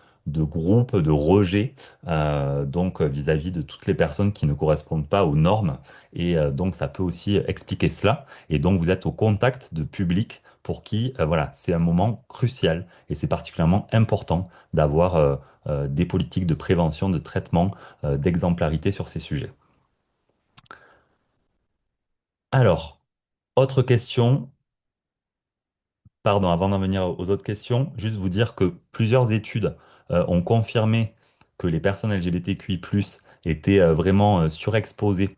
groupe, de rejet, vis-à-vis de toutes les personnes qui ne correspondent pas aux normes. Et donc ça peut aussi expliquer cela. Et donc vous êtes au contact de publics pour qui, voilà, c'est un moment crucial et c'est particulièrement important d'avoir des politiques de prévention, de traitement, d'exemplarité sur ces sujets. Alors, autre question, pardon, avant d'en venir aux autres questions, juste vous dire que plusieurs études ont confirmé que les personnes LGBTQI+ étaient vraiment surexposées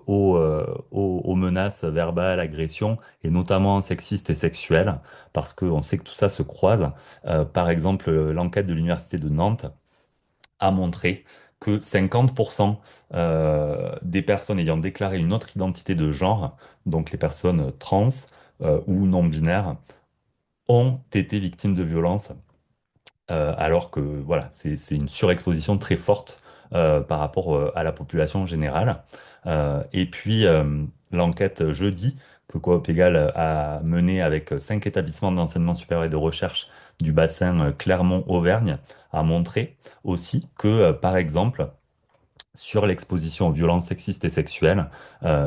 aux menaces verbales, agressions, et notamment sexistes et sexuelles, parce qu'on sait que tout ça se croise. Par exemple, l'enquête de l'Université de Nantes a montré que 50% des personnes ayant déclaré une autre identité de genre, donc les personnes trans ou non binaires, ont été victimes de violences alors que voilà, c'est une surexposition très forte par rapport à la population générale. Et puis, l'enquête jeudi que Coop Égal a menée avec 5 établissements d'enseignement supérieur et de recherche du bassin Clermont-Auvergne a montré aussi que, par exemple, sur l'exposition aux violences sexistes et sexuelles,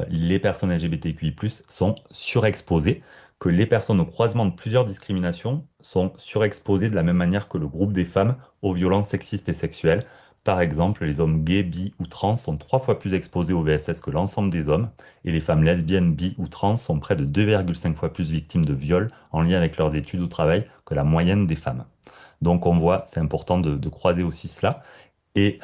les personnes LGBTQI+ sont surexposées, que les personnes au croisement de plusieurs discriminations sont surexposées de la même manière que le groupe des femmes aux violences sexistes et sexuelles. Par exemple, les hommes gays, bi ou trans sont 3 fois plus exposés au VSS que l'ensemble des hommes, et les femmes lesbiennes, bi ou trans sont près de 2,5 fois plus victimes de viols en lien avec leurs études ou travail que la moyenne des femmes. Donc on voit, c'est important de croiser aussi cela. Et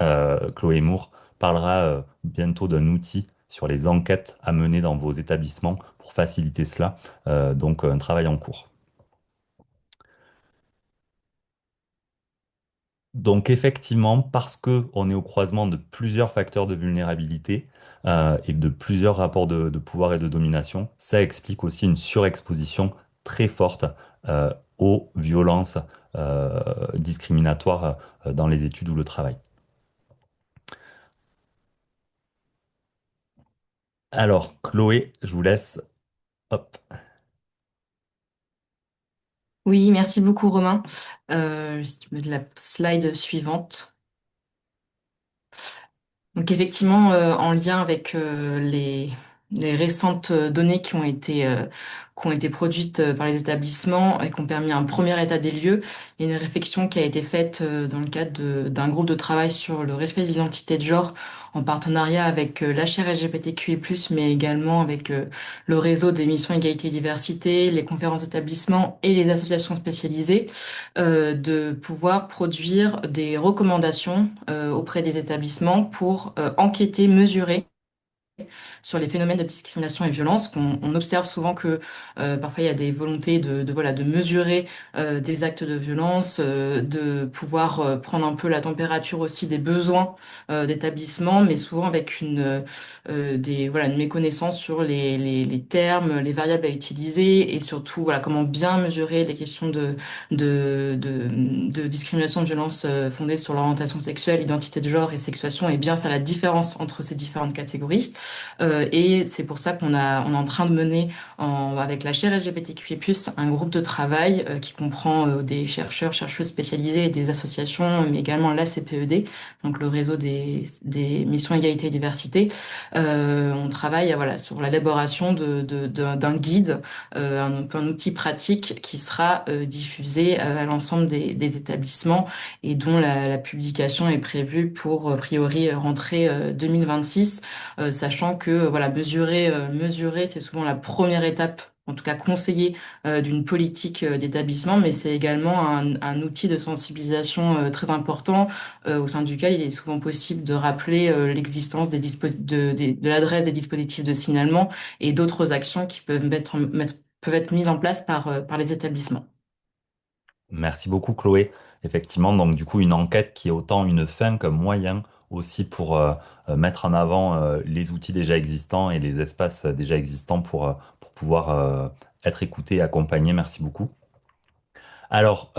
Chloé Moore parlera bientôt d'un outil sur les enquêtes à mener dans vos établissements pour faciliter cela. Donc un travail en cours. Donc effectivement, parce que on est au croisement de plusieurs facteurs de vulnérabilité et de plusieurs rapports de pouvoir et de domination, ça explique aussi une surexposition très forte euh, aux violences discriminatoires dans les études ou le travail. Alors, Chloé, je vous laisse. Hop. Oui, merci beaucoup Romain. Si tu mets la slide suivante. Donc effectivement, en lien avec les récentes données qui ont été produites par les établissements et qui ont permis un premier état des lieux, il y a une réflexion qui a été faite dans le cadre d'un groupe de travail sur le respect de l'identité de genre en partenariat avec l'HR LGBTQI+, mais également avec le réseau des missions égalité et diversité, les conférences d'établissement et les associations spécialisées de pouvoir produire des recommandations auprès des établissements pour enquêter, mesurer sur les phénomènes de discrimination et violence, qu'on on observe souvent que parfois il y a des volontés voilà, de mesurer des actes de violence, de pouvoir prendre un peu la température aussi des besoins d'établissement, mais souvent avec voilà, une méconnaissance sur les termes, les variables à utiliser et surtout voilà, comment bien mesurer les questions de discrimination, de violence fondée sur l'orientation sexuelle, identité de genre et sexuation et bien faire la différence entre ces différentes catégories. Et c'est pour ça on est en train de mener avec la chaire LGBTQI+, un groupe de travail qui comprend des chercheurs, chercheuses spécialisées et des associations, mais également la CPED, donc le réseau des missions égalité et diversité. On travaille voilà, sur l'élaboration d'un guide, un outil pratique qui sera diffusé à l'ensemble des établissements et dont la publication est prévue pour, a priori, rentrée 2026 sachant que voilà, mesurer, c'est souvent la première étape, en tout cas conseiller d'une politique d'établissement, mais c'est également un outil de sensibilisation très important au sein duquel il est souvent possible de rappeler l'existence de l'adresse des dispositifs de signalement et d'autres actions qui peuvent être mises en place par les établissements. Merci beaucoup, Chloé. Effectivement, donc du coup, une enquête qui est autant une fin qu'un moyen aussi pour mettre en avant les outils déjà existants et les espaces déjà existants pour pouvoir être écoutés et accompagnés. Merci beaucoup. Alors,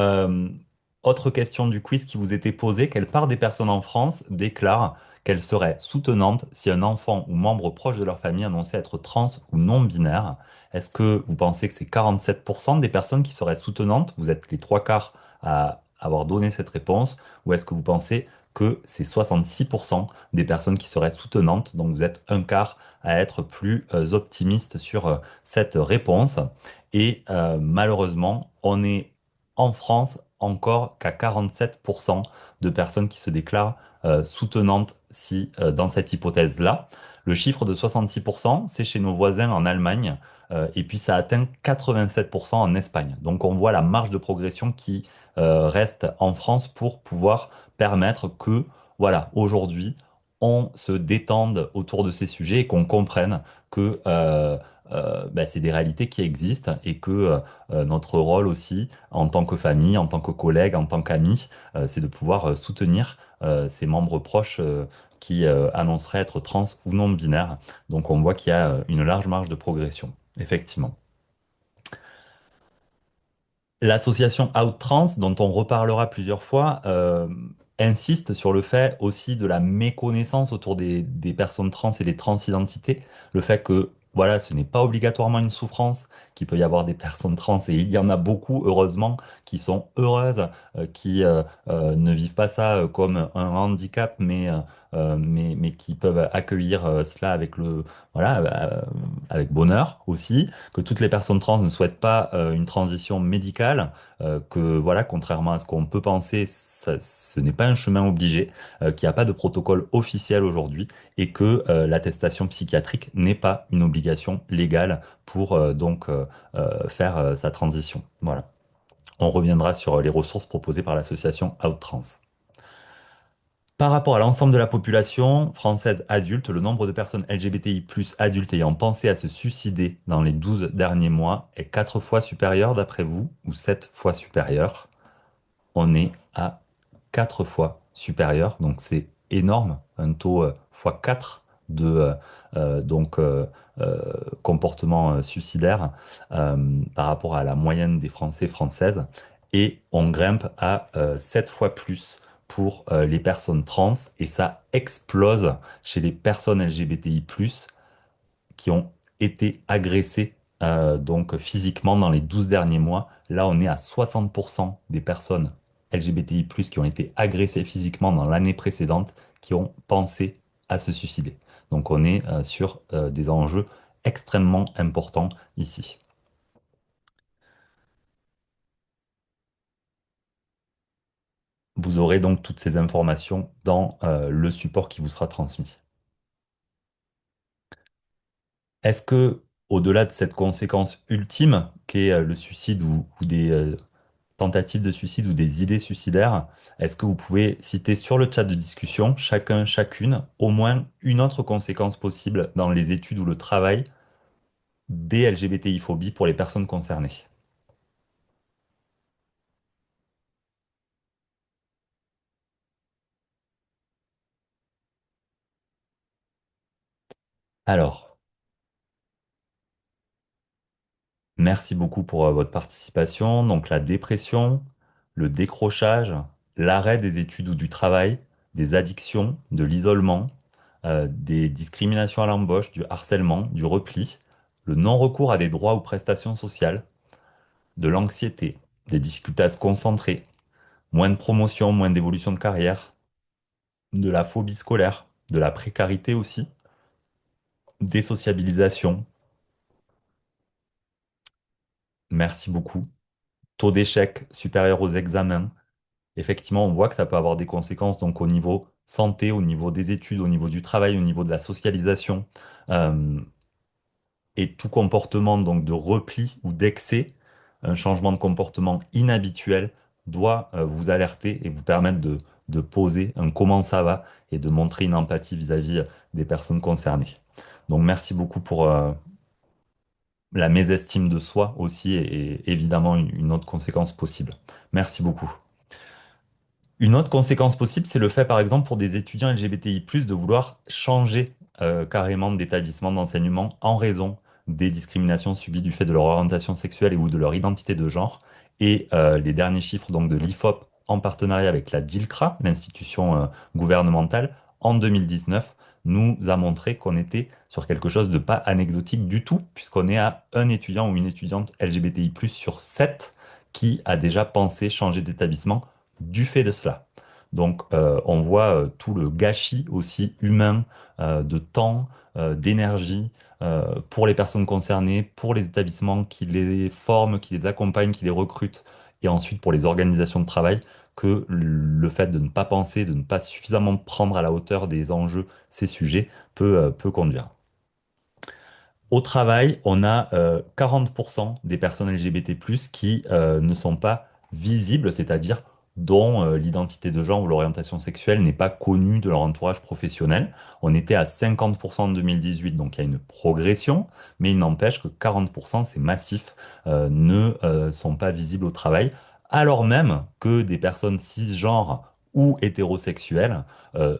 autre question du quiz qui vous était posée, quelle part des personnes en France déclarent qu'elle serait soutenante si un enfant ou membre proche de leur famille annonçait être trans ou non binaire? Est-ce que vous pensez que c'est 47% des personnes qui seraient soutenantes? Vous êtes les trois quarts à avoir donné cette réponse. Ou est-ce que vous pensez que c'est 66% des personnes qui seraient soutenantes? Donc vous êtes un quart à être plus optimiste sur cette réponse. Et malheureusement, on est en France encore qu'à 47% de personnes qui se déclarent soutenantes si dans cette hypothèse-là. Le chiffre de 66%, c'est chez nos voisins en Allemagne, et puis ça atteint 87% en Espagne. Donc on voit la marge de progression qui reste en France pour pouvoir permettre que, voilà, aujourd'hui, on se détende autour de ces sujets et qu'on comprenne que bah, c'est des réalités qui existent et que notre rôle aussi, en tant que famille, en tant que collègue, en tant qu'ami, c'est de pouvoir soutenir ses membres proches qui annonceraient être trans ou non binaires. Donc on voit qu'il y a une large marge de progression, effectivement. L'association Outtrans, dont on reparlera plusieurs fois, insiste sur le fait aussi de la méconnaissance autour des personnes trans et des transidentités. Le fait que, voilà, ce n'est pas obligatoirement une souffrance, qu'il peut y avoir des personnes trans, et il y en a beaucoup, heureusement, qui sont heureuses, qui ne vivent pas ça comme un handicap, mais qui peuvent accueillir cela avec voilà, avec bonheur aussi, que toutes les personnes trans ne souhaitent pas une transition médicale, que voilà, contrairement à ce qu'on peut penser, ce n'est pas un chemin obligé, qu'il n'y a pas de protocole officiel aujourd'hui et que l'attestation psychiatrique n'est pas une obligation légale pour faire sa transition. Voilà. On reviendra sur les ressources proposées par l'association OutTrans. Par rapport à l'ensemble de la population française adulte, le nombre de personnes LGBTI+ adultes ayant pensé à se suicider dans les 12 derniers mois est 4 fois supérieur d'après vous ou 7 fois supérieur? On est à 4 fois supérieur, donc c'est énorme, un taux fois 4 de euh, comportement suicidaire par rapport à la moyenne des Français françaises, et on grimpe à 7 fois plus pour les personnes trans, et ça explose chez les personnes LGBTI+, qui ont été agressées donc physiquement dans les 12 derniers mois. Là, on est à 60% des personnes LGBTI+, qui ont été agressées physiquement dans l'année précédente, qui ont pensé à se suicider. Donc on est sur des enjeux extrêmement importants ici. Vous aurez donc toutes ces informations dans le support qui vous sera transmis. Est-ce que, au-delà de cette conséquence ultime qu'est le suicide ou des tentatives de suicide ou des idées suicidaires, est-ce que vous pouvez citer sur le chat de discussion, chacun, chacune, au moins une autre conséquence possible dans les études ou le travail des LGBTI-phobies pour les personnes concernées? Alors, merci beaucoup pour votre participation. Donc la dépression, le décrochage, l'arrêt des études ou du travail, des addictions, de l'isolement, des discriminations à l'embauche, du harcèlement, du repli, le non-recours à des droits ou prestations sociales, de l'anxiété, des difficultés à se concentrer, moins de promotion, moins d'évolution de carrière, de la phobie scolaire, de la précarité aussi, des sociabilisations. Merci beaucoup. Taux d'échec supérieur aux examens. Effectivement, on voit que ça peut avoir des conséquences donc au niveau santé, au niveau des études, au niveau du travail, au niveau de la socialisation. Euh, et tout comportement donc de repli ou d'excès, un changement de comportement inhabituel doit vous alerter et vous permettre de poser un comment ça va et de montrer une empathie vis-à-vis des personnes concernées. Donc merci beaucoup pour la mésestime de soi aussi et évidemment une autre conséquence possible. Merci beaucoup. Une autre conséquence possible, c'est le fait, par exemple, pour des étudiants LGBTI+, de vouloir changer carrément d'établissement d'enseignement en raison des discriminations subies du fait de leur orientation sexuelle et ou de leur identité de genre. Et les derniers chiffres donc de l'IFOP en partenariat avec la DILCRA, l'institution gouvernementale, en 2019, nous a montré qu'on était sur quelque chose de pas anecdotique du tout, puisqu'on est à un étudiant ou une étudiante LGBTI+ sur 7 qui a déjà pensé changer d'établissement du fait de cela. Donc, on voit tout le gâchis aussi humain, de temps, d'énergie pour les personnes concernées, pour les établissements qui les forment, qui les accompagnent, qui les recrutent, et ensuite pour les organisations de travail, que le fait de ne pas penser, de ne pas suffisamment prendre à la hauteur des enjeux ces sujets peut conduire. Au travail, on a 40% des personnes LGBT+ qui ne sont pas visibles, c'est-à-dire dont l'identité de genre ou l'orientation sexuelle n'est pas connue de leur entourage professionnel. On était à 50% en 2018, donc il y a une progression, mais il n'empêche que 40%, c'est massif, ne sont pas visibles au travail, alors même que des personnes cisgenres ou hétérosexuelles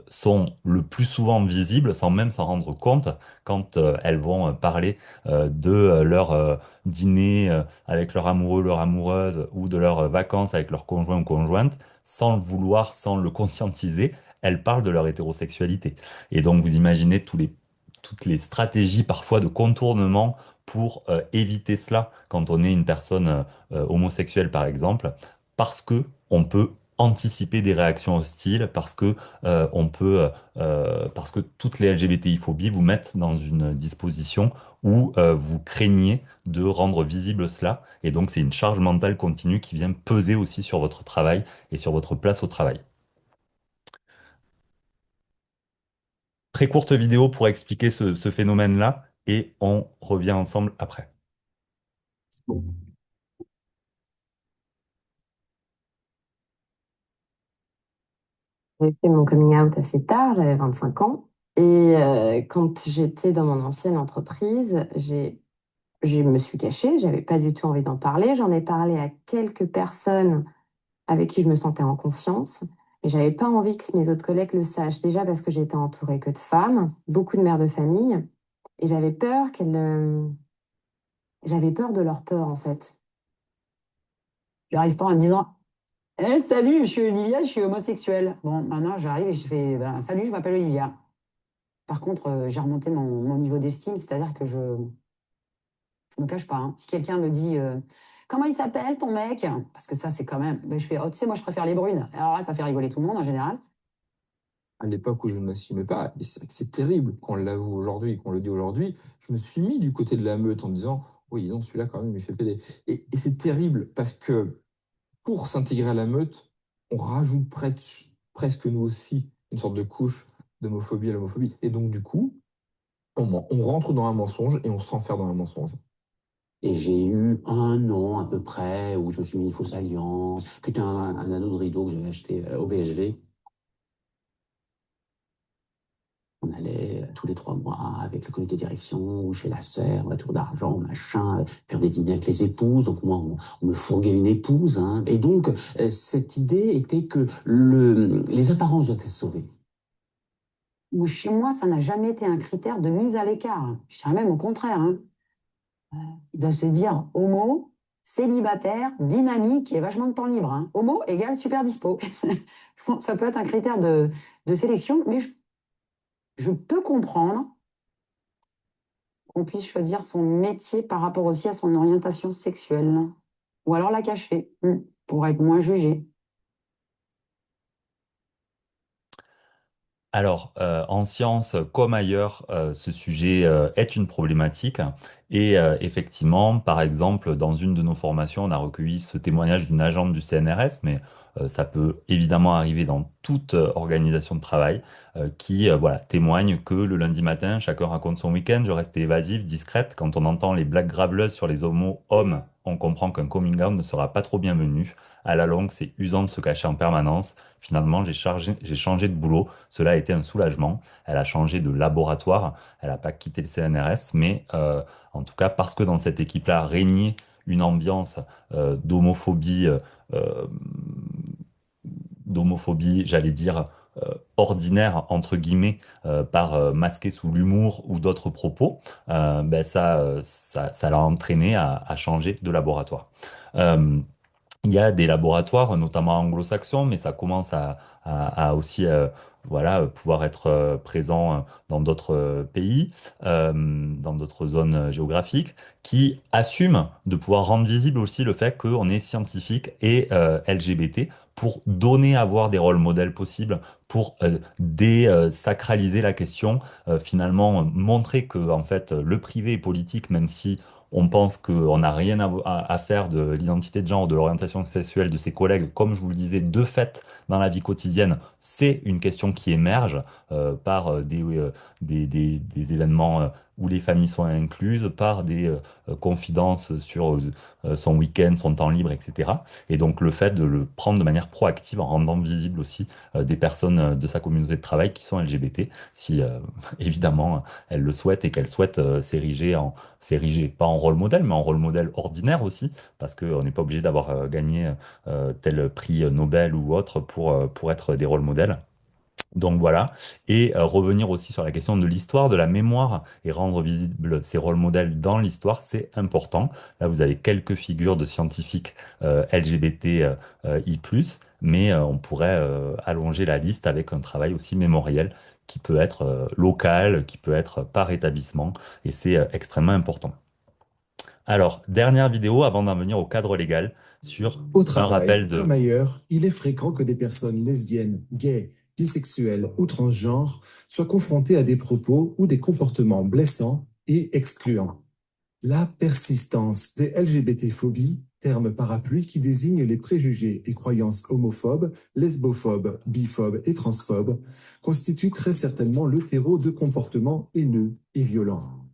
sont le plus souvent visibles sans même s'en rendre compte quand elles vont parler de leur dîner avec leur amoureux, leur amoureuse ou de leurs vacances avec leur conjoint ou conjointe, sans le vouloir, sans le conscientiser, elles parlent de leur hétérosexualité. Et donc vous imaginez toutes les stratégies parfois de contournement pour éviter cela quand on est une personne homosexuelle par exemple, parce que on peut anticiper des réactions hostiles, parce que parce que toutes les LGBTI-phobies vous mettent dans une disposition où vous craignez de rendre visible cela, et donc c'est une charge mentale continue qui vient peser aussi sur votre travail et sur votre place au travail. Très courte vidéo pour expliquer ce phénomène-là, et on revient ensemble après. J'ai fait mon coming out assez tard, j'avais 25 ans. Et quand j'étais dans mon ancienne entreprise, je me suis cachée, j'avais pas du tout envie d'en parler. J'en ai parlé à quelques personnes avec qui je me sentais en confiance. Et j'avais pas envie que mes autres collègues le sachent. Déjà parce que j'étais entourée que de femmes, beaucoup de mères de famille. Et j'avais peur de leur peur, en fait. J'arrive pas en disant, eh, salut, je suis Olivia, je suis homosexuelle. Bon, maintenant j'arrive et je fais, ben, salut, je m'appelle Olivia. Par contre, j'ai remonté mon niveau d'estime, c'est-à-dire que je me cache pas, hein. Si quelqu'un me dit, comment il s'appelle ton mec? Parce que ça, c'est quand même, ben, je fais, oh, tu sais, moi je préfère les brunes. Alors là, ça fait rigoler tout le monde en général. À l'époque où je ne m'assumais pas, et c'est vrai que c'est terrible qu'on l'avoue aujourd'hui et qu'on le dit aujourd'hui, je me suis mis du côté de la meute en disant, oui, non, celui-là quand même, il fait péder. Et c'est terrible parce que pour s'intégrer à la meute, on rajoute presque nous aussi une sorte de couche d'homophobie à l'homophobie. Et donc, du coup, on rentre dans un mensonge et on s'enferme dans un mensonge. Et j'ai eu 1 an à peu près où je me suis mis une fausse alliance, puis un anneau de rideau que j'avais acheté au BHV. On allait tous les 3 mois avec le comité de direction ou chez la serre, la tour d'argent, machin, faire des dîners avec les épouses. Donc moi, on me fourguait une épouse, hein. Et donc, cette idée était que les apparences doivent être sauvées. Chez moi, ça n'a jamais été un critère de mise à l'écart, hein. Je dirais même au contraire, hein. Il doit se dire homo, célibataire, dynamique et vachement de temps libre, hein. Homo égale super dispo. Ça peut être un critère de sélection, mais je peux comprendre qu'on puisse choisir son métier par rapport aussi à son orientation sexuelle. Ou alors la cacher, pour être moins jugé. Alors, en science comme ailleurs, ce sujet est une problématique. Et effectivement, par exemple, dans une de nos formations, on a recueilli ce témoignage d'une agente du CNRS, mais ça peut évidemment arriver dans toute organisation de travail, qui voilà, témoigne que le lundi matin, chacun raconte son week-end, je restais évasive, discrète. Quand on entend les blagues graveleuses sur les homos hommes, on comprend qu'un coming out ne sera pas trop bienvenu. À la longue, c'est usant de se cacher en permanence. Finalement, j'ai changé de boulot. Cela a été un soulagement. Elle a changé de laboratoire. Elle n'a pas quitté le CNRS, mais en tout cas, parce que dans cette équipe-là régnait une ambiance d'homophobie, euh, j'allais dire, ordinaire, entre guillemets, par masquer sous l'humour ou d'autres propos, ben ça l'a entraîné à changer de laboratoire. Euh, il y a des laboratoires, notamment anglo-saxons, mais ça commence à aussi voilà, pouvoir être présent dans d'autres pays, dans d'autres zones géographiques, qui assument de pouvoir rendre visible aussi le fait qu'on est scientifique et LGBT pour donner à voir des rôles modèles possibles, pour désacraliser la question, finalement montrer que en fait le privé est politique, même si on pense qu'on n'a rien à faire de l'identité de genre ou de l'orientation sexuelle de ses collègues. Comme je vous le disais, de fait, dans la vie quotidienne, c'est une question qui émerge par des événements où les familles sont incluses, par des confidences sur son week-end, son temps libre, etc. Et donc le fait de le prendre de manière proactive en rendant visible aussi des personnes de sa communauté de travail qui sont LGBT, si évidemment elle le souhaite et qu'elle souhaite s'ériger pas en rôle modèle, mais en rôle modèle ordinaire aussi, parce qu'on n'est pas obligé d'avoir gagné tel prix Nobel ou autre pour être des rôles modèles. Donc voilà, et revenir aussi sur la question de l'histoire, de la mémoire, et rendre visibles ces rôles modèles dans l'histoire, c'est important. Là, vous avez quelques figures de scientifiques LGBTI+, mais on pourrait allonger la liste avec un travail aussi mémoriel qui peut être local, qui peut être par établissement, et c'est extrêmement important. Alors, dernière vidéo avant d'en venir au cadre légal sur Au un rappel travail, de... comme ailleurs, il est fréquent que des personnes lesbiennes, gays, bisexuelles ou transgenres soient confrontées à des propos ou des comportements blessants et excluants. La persistance des LGBT-phobies, terme parapluie qui désigne les préjugés et croyances homophobes, lesbophobes, biphobes et transphobes, constitue très certainement le terreau de comportements haineux et violents.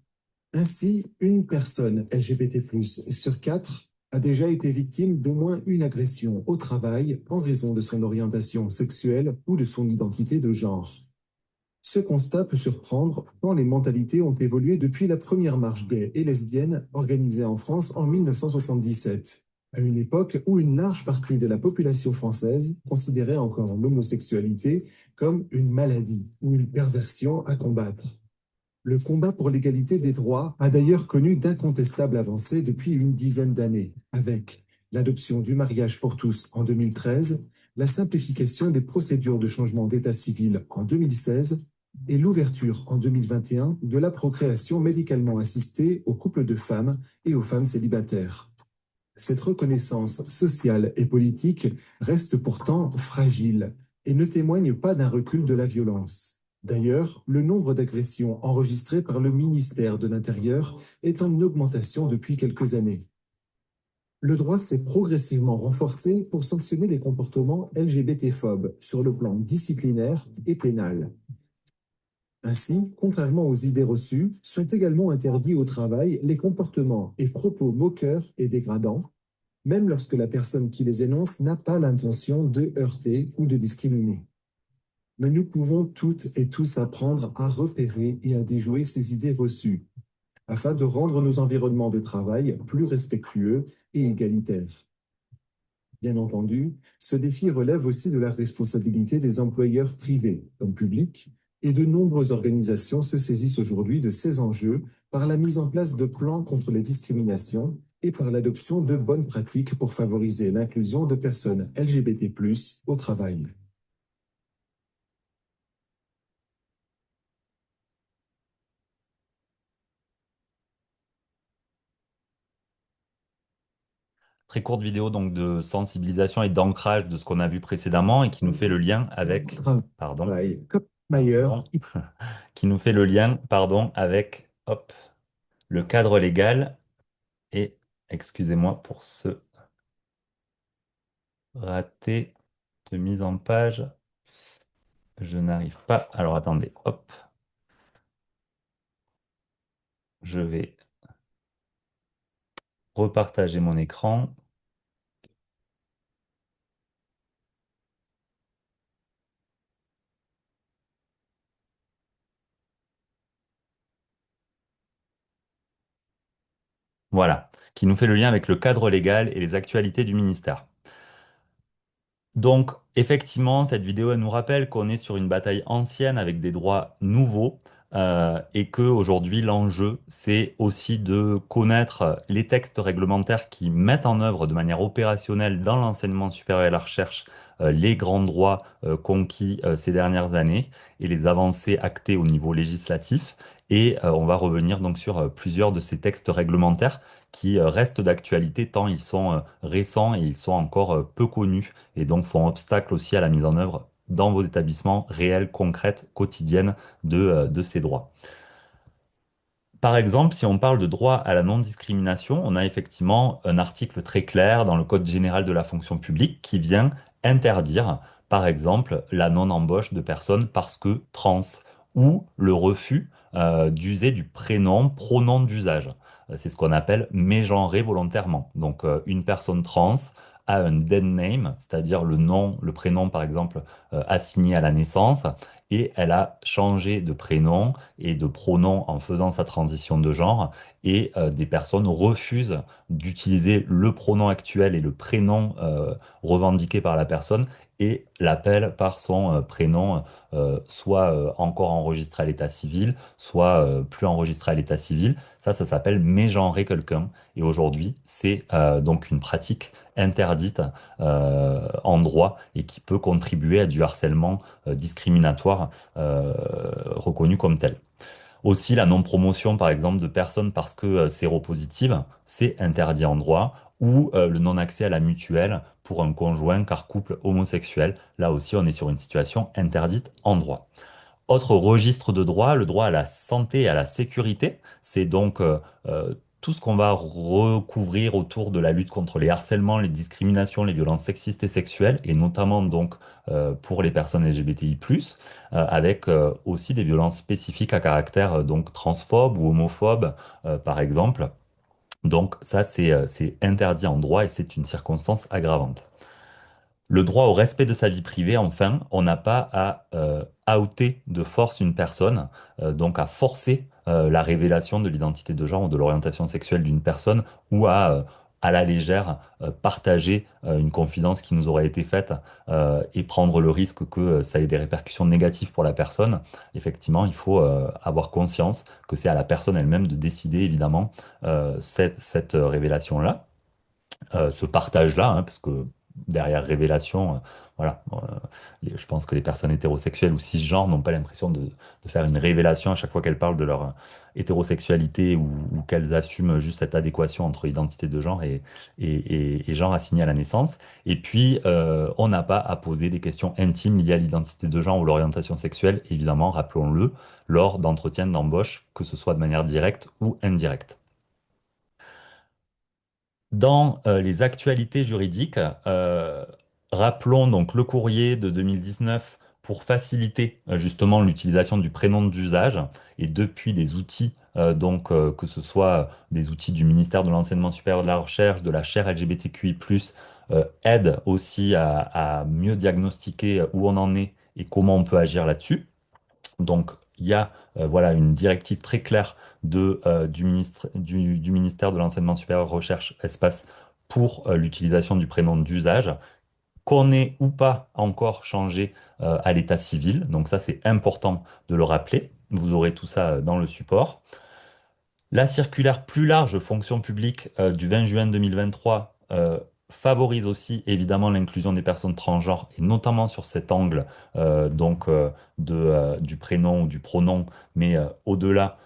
Ainsi, une personne LGBT+ sur quatre a déjà été victime d'au moins une agression au travail en raison de son orientation sexuelle ou de son identité de genre. Ce constat peut surprendre tant les mentalités ont évolué depuis la première marche gay et lesbienne organisée en France en 1977, à une époque où une large partie de la population française considérait encore l'homosexualité comme une maladie ou une perversion à combattre. Le combat pour l'égalité des droits a d'ailleurs connu d'incontestables avancées depuis une dizaine d'années, avec l'adoption du mariage pour tous en 2013, la simplification des procédures de changement d'état civil en 2016 et l'ouverture en 2021 de la procréation médicalement assistée aux couples de femmes et aux femmes célibataires. Cette reconnaissance sociale et politique reste pourtant fragile et ne témoigne pas d'un recul de la violence. D'ailleurs, le nombre d'agressions enregistrées par le ministère de l'Intérieur est en augmentation depuis quelques années. Le droit s'est progressivement renforcé pour sanctionner les comportements LGBT-phobes sur le plan disciplinaire et pénal. Ainsi, contrairement aux idées reçues, sont également interdits au travail les comportements et propos moqueurs et dégradants, même lorsque la personne qui les énonce n'a pas l'intention de heurter ou de discriminer. Mais nous pouvons toutes et tous apprendre à repérer et à déjouer ces idées reçues, afin de rendre nos environnements de travail plus respectueux et égalitaires. Bien entendu, ce défi relève aussi de la responsabilité des employeurs privés comme publics, et de nombreuses organisations se saisissent aujourd'hui de ces enjeux par la mise en place de plans contre les discriminations et par l'adoption de bonnes pratiques pour favoriser l'inclusion de personnes LGBT+ au travail. Très courte vidéo donc de sensibilisation et d'ancrage de ce qu'on a vu précédemment et qui nous fait le lien avec, pardon, Travail, comme ailleurs, qui nous fait le lien, pardon, avec, hop, le cadre légal et, excusez-moi pour ce raté de mise en page, je n'arrive pas. Alors attendez, hop, je vais repartager mon écran. Voilà, qui nous fait le lien avec le cadre légal et les actualités du ministère. Donc, effectivement, cette vidéo, elle nous rappelle qu'on est sur une bataille ancienne avec des droits nouveaux et que aujourd'hui, l'enjeu, c'est aussi de connaître les textes réglementaires qui mettent en œuvre de manière opérationnelle dans l'enseignement supérieur et la recherche les grands droits conquis ces dernières années et les avancées actées au niveau législatif. Et on va revenir donc sur plusieurs de ces textes réglementaires qui restent d'actualité tant ils sont récents et ils sont encore peu connus et donc font obstacle aussi à la mise en œuvre dans vos établissements réels, concrètes, quotidiennes de ces droits. Par exemple, si on parle de droit à la non-discrimination, on a effectivement un article très clair dans le Code général de la fonction publique qui vient interdire, par exemple, la non-embauche de personnes parce que trans ou le refus d'user du prénom, pronom d'usage. C'est ce qu'on appelle mégenrer volontairement. Donc, une personne trans a un dead name, c'est-à-dire le nom, le prénom par exemple assigné à la naissance, et elle a changé de prénom et de pronom en faisant sa transition de genre, et des personnes refusent d'utiliser le pronom actuel et le prénom revendiqué par la personne et l'appellent par son prénom, soit encore enregistré à l'état civil, soit plus enregistré à l'état civil. Ça s'appelle mégenrer quelqu'un. Et aujourd'hui, c'est donc une pratique interdite en droit et qui peut contribuer à du harcèlement discriminatoire reconnu comme tel. Aussi, la non-promotion, par exemple, de personnes parce que séropositives, c'est interdit en droit, ou le non-accès à la mutuelle pour un conjoint car couple homosexuel. Là aussi, on est sur une situation interdite en droit. Autre registre de droit, le droit à la santé et à la sécurité. C'est donc tout ce qu'on va recouvrir autour de la lutte contre les harcèlements, les discriminations, les violences sexistes et sexuelles, et notamment donc pour les personnes LGBTI+, avec aussi des violences spécifiques à caractère donc transphobe ou homophobe, par exemple. Donc ça, c'est interdit en droit et c'est une circonstance aggravante. Le droit au respect de sa vie privée, enfin, on n'a pas à outer de force une personne, donc à forcer la révélation de l'identité de genre ou de l'orientation sexuelle d'une personne, ou à la légère, partager une confidence qui nous aurait été faite et prendre le risque que ça ait des répercussions négatives pour la personne. Effectivement, il faut avoir conscience que c'est à la personne elle-même de décider, évidemment, cette révélation-là, ce partage-là, hein, parce que derrière révélation, voilà, je pense que les personnes hétérosexuelles ou cisgenres n'ont pas l'impression de faire une révélation à chaque fois qu'elles parlent de leur hétérosexualité ou qu'elles assument juste cette adéquation entre identité de genre et genre assigné à la naissance. Et puis, on n'a pas à poser des questions intimes liées à l'identité de genre ou l'orientation sexuelle, évidemment, rappelons-le, lors d'entretiens d'embauche, que ce soit de manière directe ou indirecte. Dans les actualités juridiques, rappelons donc le courrier de 2019 pour faciliter justement l'utilisation du prénom d'usage et depuis des outils, que ce soit des outils du ministère de l'Enseignement supérieur de la Recherche, de la chaire LGBTQI+, aident aussi à mieux diagnostiquer où on en est et comment on peut agir là-dessus. Donc, il y a voilà, une directive très claire du ministère de l'Enseignement supérieur, Recherche, Espace pour l'utilisation du prénom d'usage, qu'on ait ou pas encore changé à l'état civil. Donc ça, c'est important de le rappeler. Vous aurez tout ça dans le support. La circulaire plus large fonction publique du 20 juin 2023 favorise aussi évidemment l'inclusion des personnes transgenres et notamment sur cet angle du prénom ou du pronom, mais au-delà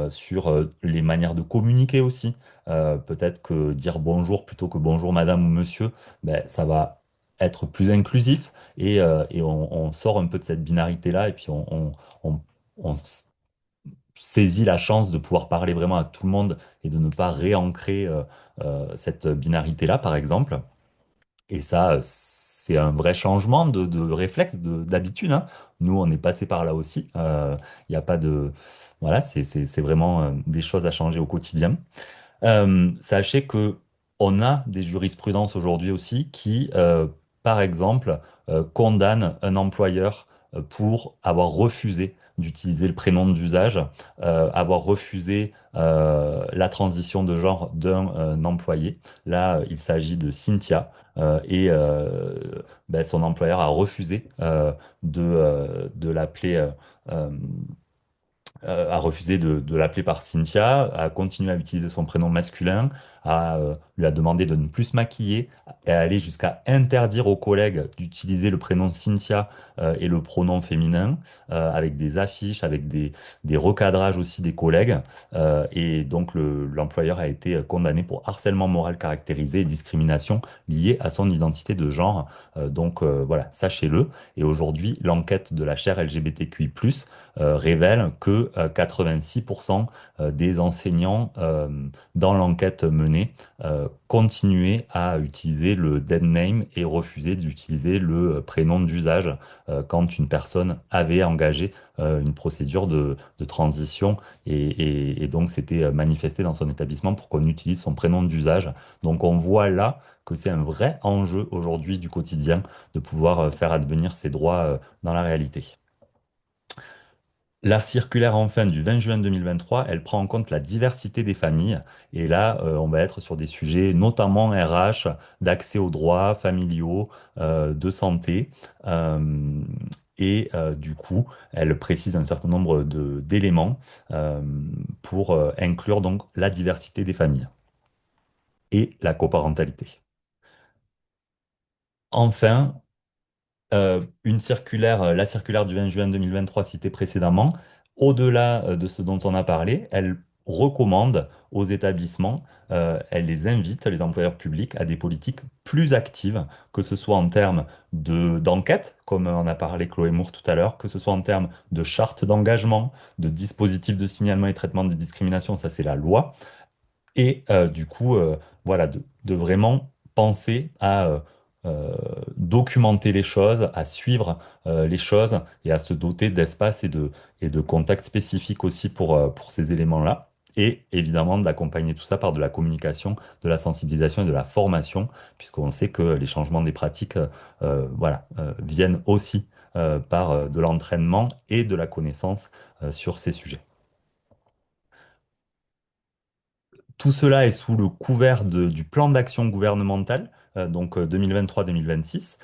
sur les manières de communiquer aussi. Peut-être que dire bonjour plutôt que bonjour madame ou monsieur, ben, ça va être plus inclusif et on sort un peu de cette binarité-là et puis on- on saisit la chance de pouvoir parler vraiment à tout le monde et de ne pas réancrer cette binarité-là, par exemple. Et ça, c'est un vrai changement de réflexe, d'habitude, hein. Nous, on est passé par là aussi. Il n'y a pas de... Voilà, c'est vraiment des choses à changer au quotidien. Sachez que on a des jurisprudences aujourd'hui aussi qui, par exemple, condamnent un employeur pour avoir refusé d'utiliser le prénom d'usage, avoir refusé la transition de genre d'un employé. Là, il s'agit de Cynthia et ben, son employeur a refusé de l'appeler. Euh, a refusé de l'appeler par Cynthia, a continué à utiliser son prénom masculin, lui a demandé de ne plus se maquiller, et a allé jusqu'à interdire aux collègues d'utiliser le prénom Cynthia et le pronom féminin, avec des affiches, avec des recadrages aussi des collègues. Et donc l'employeur a été condamné pour harcèlement moral caractérisé et discrimination liée à son identité de genre. Voilà, sachez-le. Et aujourd'hui, l'enquête de la chaire LGBTQI+, révèle que que 86% des enseignants dans l'enquête menée continuaient à utiliser le dead name et refusaient d'utiliser le prénom d'usage quand une personne avait engagé une procédure de transition et donc s'était manifesté dans son établissement pour qu'on utilise son prénom d'usage. Donc on voit là que c'est un vrai enjeu aujourd'hui du quotidien de pouvoir faire advenir ces droits dans la réalité. La circulaire enfin du 20 juin 2023, elle prend en compte la diversité des familles. Et là, on va être sur des sujets notamment RH, d'accès aux droits familiaux, de santé. Euh, du coup, elle précise un certain nombre d'éléments pour inclure donc la diversité des familles et la coparentalité. Enfin, une circulaire, la circulaire du 20 juin 2023 citée précédemment, au-delà de ce dont on a parlé, elle recommande aux établissements, elle les invite, les employeurs publics, à des politiques plus actives, que ce soit en termes d'enquête, comme on a parlé Chloé Moore tout à l'heure, que ce soit en termes de charte d'engagement, de dispositifs de signalement et traitement des discriminations, ça c'est la loi, du coup, voilà, de vraiment penser à documenter les choses, à suivre les choses et à se doter d'espace et de contacts spécifiques aussi pour ces éléments-là. Et évidemment, d'accompagner tout ça par de la communication, de la sensibilisation et de la formation, puisqu'on sait que les changements des pratiques voilà, viennent aussi par de l'entraînement et de la connaissance sur ces sujets. Tout cela est sous le couvert du plan d'action gouvernemental, donc 2023-2026,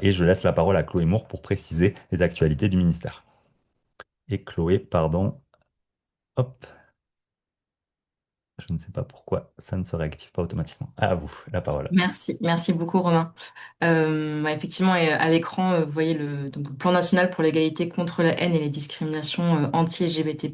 et je laisse la parole à Chloé Moore pour préciser les actualités du ministère. Et Chloé, pardon, hop, je ne sais pas pourquoi ça ne se réactive pas automatiquement. À vous, la parole. Merci beaucoup Romain. Effectivement, et à l'écran, vous voyez donc, le plan national pour l'égalité contre la haine et les discriminations anti-LGBT+.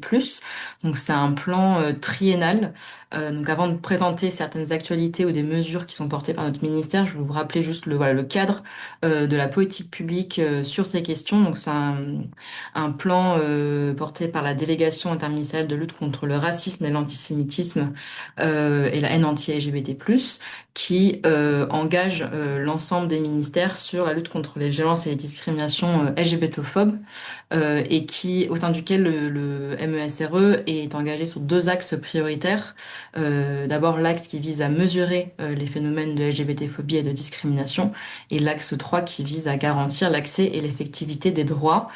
Donc c'est un plan triennal. Donc avant de présenter certaines actualités ou des mesures qui sont portées par notre ministère, je vais vous rappeler juste voilà, le cadre de la politique publique sur ces questions. Donc c'est un plan porté par la délégation interministérielle de lutte contre le racisme et l'antisémitisme et la haine anti-LGBT+, qui engage l'ensemble des ministères sur la lutte contre les violences et les discriminations LGBT-phobes et qui, au sein duquel le MESRE est engagé sur deux axes prioritaires. D'abord, l'axe qui vise à mesurer les phénomènes de LGBT-phobie et de discrimination et l'axe 3 qui vise à garantir l'accès et l'effectivité des droits.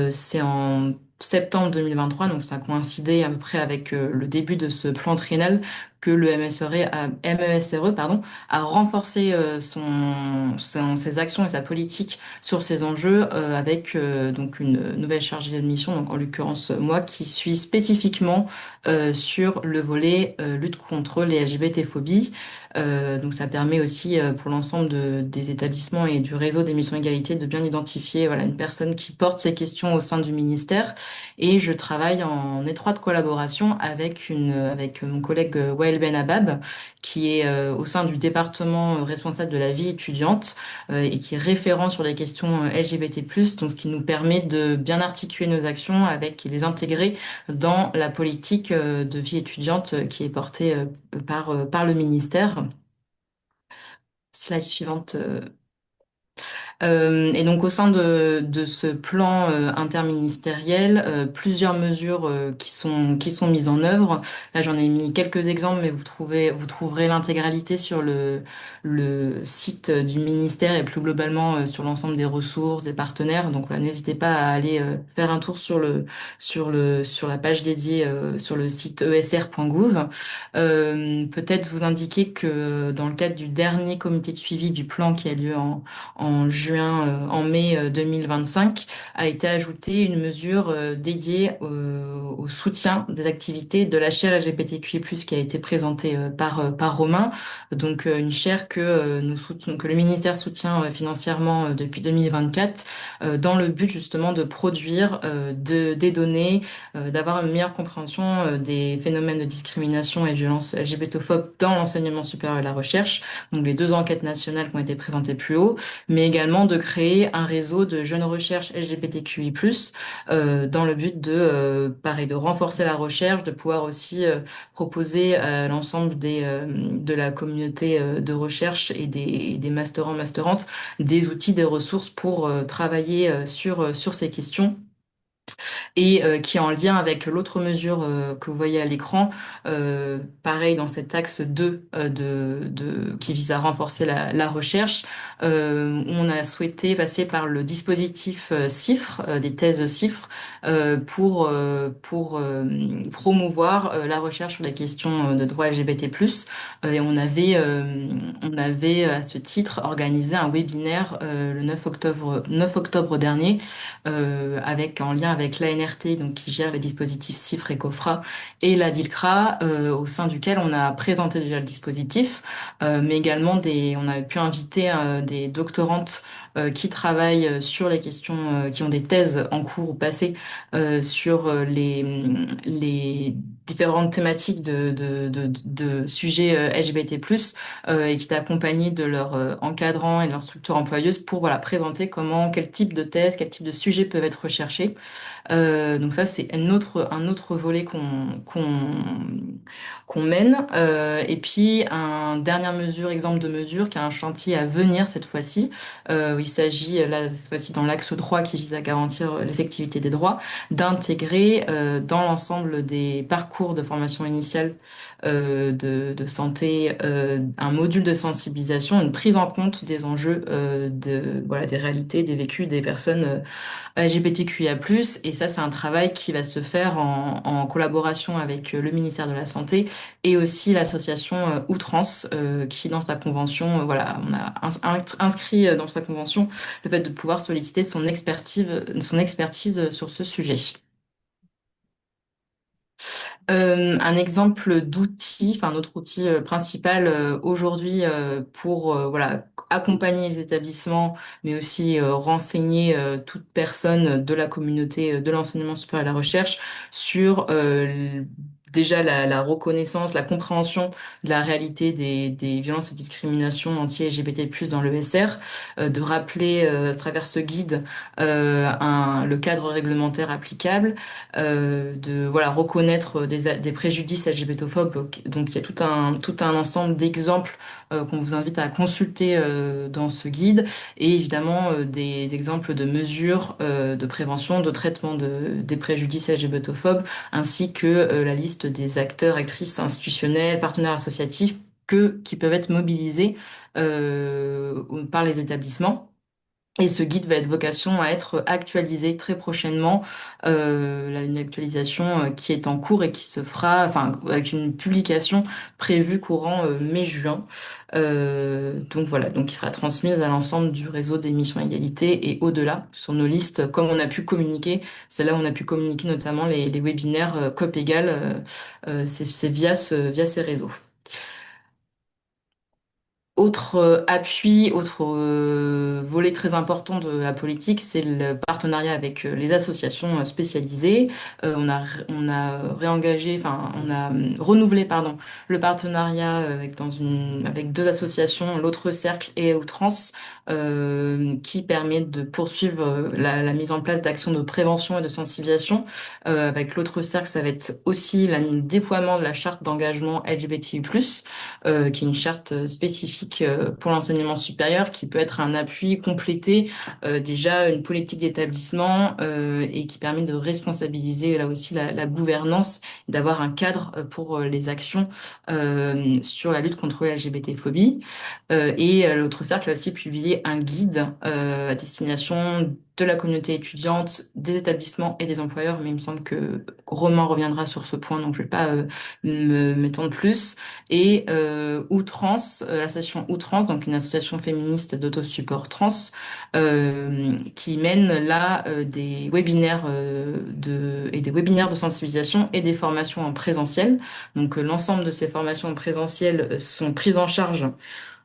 C'est en septembre 2023, donc ça a coïncidé à peu près avec le début de ce plan triennal que le MESRE a renforcé ses actions et sa politique sur ces enjeux avec donc une nouvelle chargée de mission, donc en l'occurrence moi, qui suis spécifiquement sur le volet lutte contre les LGBT-phobies. Donc ça permet aussi pour l'ensemble des établissements et du réseau des missions égalité de bien identifier voilà, une personne qui porte ces questions au sein du ministère. Et je travaille en étroite collaboration avec mon collègue Wael Ben Habab, qui est au sein du département responsable de la vie étudiante et qui est référent sur les questions LGBT+, donc ce qui nous permet de bien articuler nos actions avec et les intégrer dans la politique de vie étudiante qui est portée par le ministère. Slide suivante. Et donc au sein de ce plan interministériel, plusieurs mesures qui sont mises en œuvre. Là, j'en ai mis quelques exemples, mais vous trouverez l'intégralité sur le site du ministère et plus globalement sur l'ensemble des ressources, des partenaires. Donc voilà, n'hésitez pas à aller faire un tour sur la page dédiée sur le site esr.gouv. Peut-être vous indiquer que dans le cadre du dernier comité de suivi du plan qui a lieu en mai 2025, a été ajoutée une mesure dédiée au soutien des activités de la chaire LGBTQI+, qui a été présentée par Romain. Donc une chaire que le ministère soutient financièrement depuis 2024 dans le but justement de produire des données, d'avoir une meilleure compréhension des phénomènes de discrimination et violence LGBT-phobes dans l'enseignement supérieur et la recherche. Donc les deux enquêtes nationales qui ont été présentées plus haut, mais également notamment de créer un réseau de jeunes recherches LGBTQI+, dans le but pareil, de renforcer la recherche, de pouvoir aussi proposer à l'ensemble de la communauté de recherche et des masterants, masterantes, des outils, des ressources pour travailler sur ces questions et qui est en lien avec l'autre mesure que vous voyez à l'écran, pareil dans cet axe 2 qui vise à renforcer la recherche. On a souhaité passer par le dispositif CIFRE, des thèses CIFRE, pour promouvoir la recherche sur les questions de droits LGBT+. Et on avait à ce titre organisé un webinaire le 9 octobre dernier en lien avec l'ANRT, donc qui gère les dispositifs CIFRE et COFRA, et la DILCRA, au sein duquel on a présenté déjà le dispositif, mais également on a pu inviter des doctorantes qui travaillent sur les questions, qui ont des thèses en cours ou passées sur les différentes thématiques de sujets LGBT+, et qui étaient accompagnés de leurs encadrants et de leur structure employeuse pour voilà, présenter quel type de thèse, quel type de sujets peuvent être recherchés. Donc ça, c'est un autre volet qu'on mène. Et puis, exemple de mesure, qui est un chantier à venir cette fois-ci. Où il s'agit, là, cette fois-ci, dans l'axe droit qui vise à garantir l'effectivité des droits, d'intégrer dans l'ensemble des parcours de formation initiale de santé un module de sensibilisation, une prise en compte des enjeux voilà, des réalités, des vécus des personnes LGBTQIA+. Et ça, c'est un travail qui va se faire en collaboration avec le ministère de la Santé et aussi l'association Outrance, qui dans sa convention, voilà, on a inscrit dans sa convention le fait de pouvoir solliciter son expertise sur ce sujet. Un exemple d'outil, enfin notre outil principal aujourd'hui pour voilà, accompagner les établissements, mais aussi renseigner toute personne de la communauté de l'enseignement supérieur et de la recherche sur déjà la reconnaissance, la compréhension de la réalité des violences et discriminations anti-LGBT+ dans l'ESR, de rappeler à travers ce guide le cadre réglementaire applicable, de voilà reconnaître des préjudices LGBTophobes. Donc il y a tout un ensemble d'exemples qu'on vous invite à consulter dans ce guide, et évidemment des exemples de mesures de prévention, de traitement des préjudices LGBTophobes, ainsi que la liste des acteurs, actrices institutionnels, partenaires associatifs qui peuvent être mobilisés par les établissements. Et ce guide va être vocation à être actualisé très prochainement, une actualisation qui est en cours et qui se fera, enfin, avec une publication prévue courant mai-juin. Donc voilà, donc il sera transmis à l'ensemble du réseau des missions égalité et au-delà sur nos listes, comme on a pu communiquer. C'est là où on a pu communiquer notamment les webinaires COP Égal, c'est via ces réseaux. Autre appui, autre volet très important de la politique, c'est le partenariat avec les associations spécialisées. On a réengagé, enfin, on a renouvelé, pardon, le partenariat avec deux associations, l'Autre Cercle et Outrance, qui permet de poursuivre la mise en place d'actions de prévention et de sensibilisation. Avec l'Autre Cercle, ça va être aussi le déploiement de la charte d'engagement LGBTI+, qui est une charte spécifique pour l'enseignement supérieur, qui peut être un appui complété déjà une politique d'établissement, et qui permet de responsabiliser là aussi la gouvernance, d'avoir un cadre pour les actions sur la lutte contre la LGBT-phobie. Et l'autre cercle a aussi publié un guide à destination de la communauté étudiante, des établissements et des employeurs, mais il me semble que Romain reviendra sur ce point, donc je vais pas m'étendre plus. Et Outrance, l'association Outrance, donc une association féministe d'autosupport trans, qui mène là des webinaires des webinaires de sensibilisation et des formations en présentiel. Donc l'ensemble de ces formations en présentiel sont prises en charge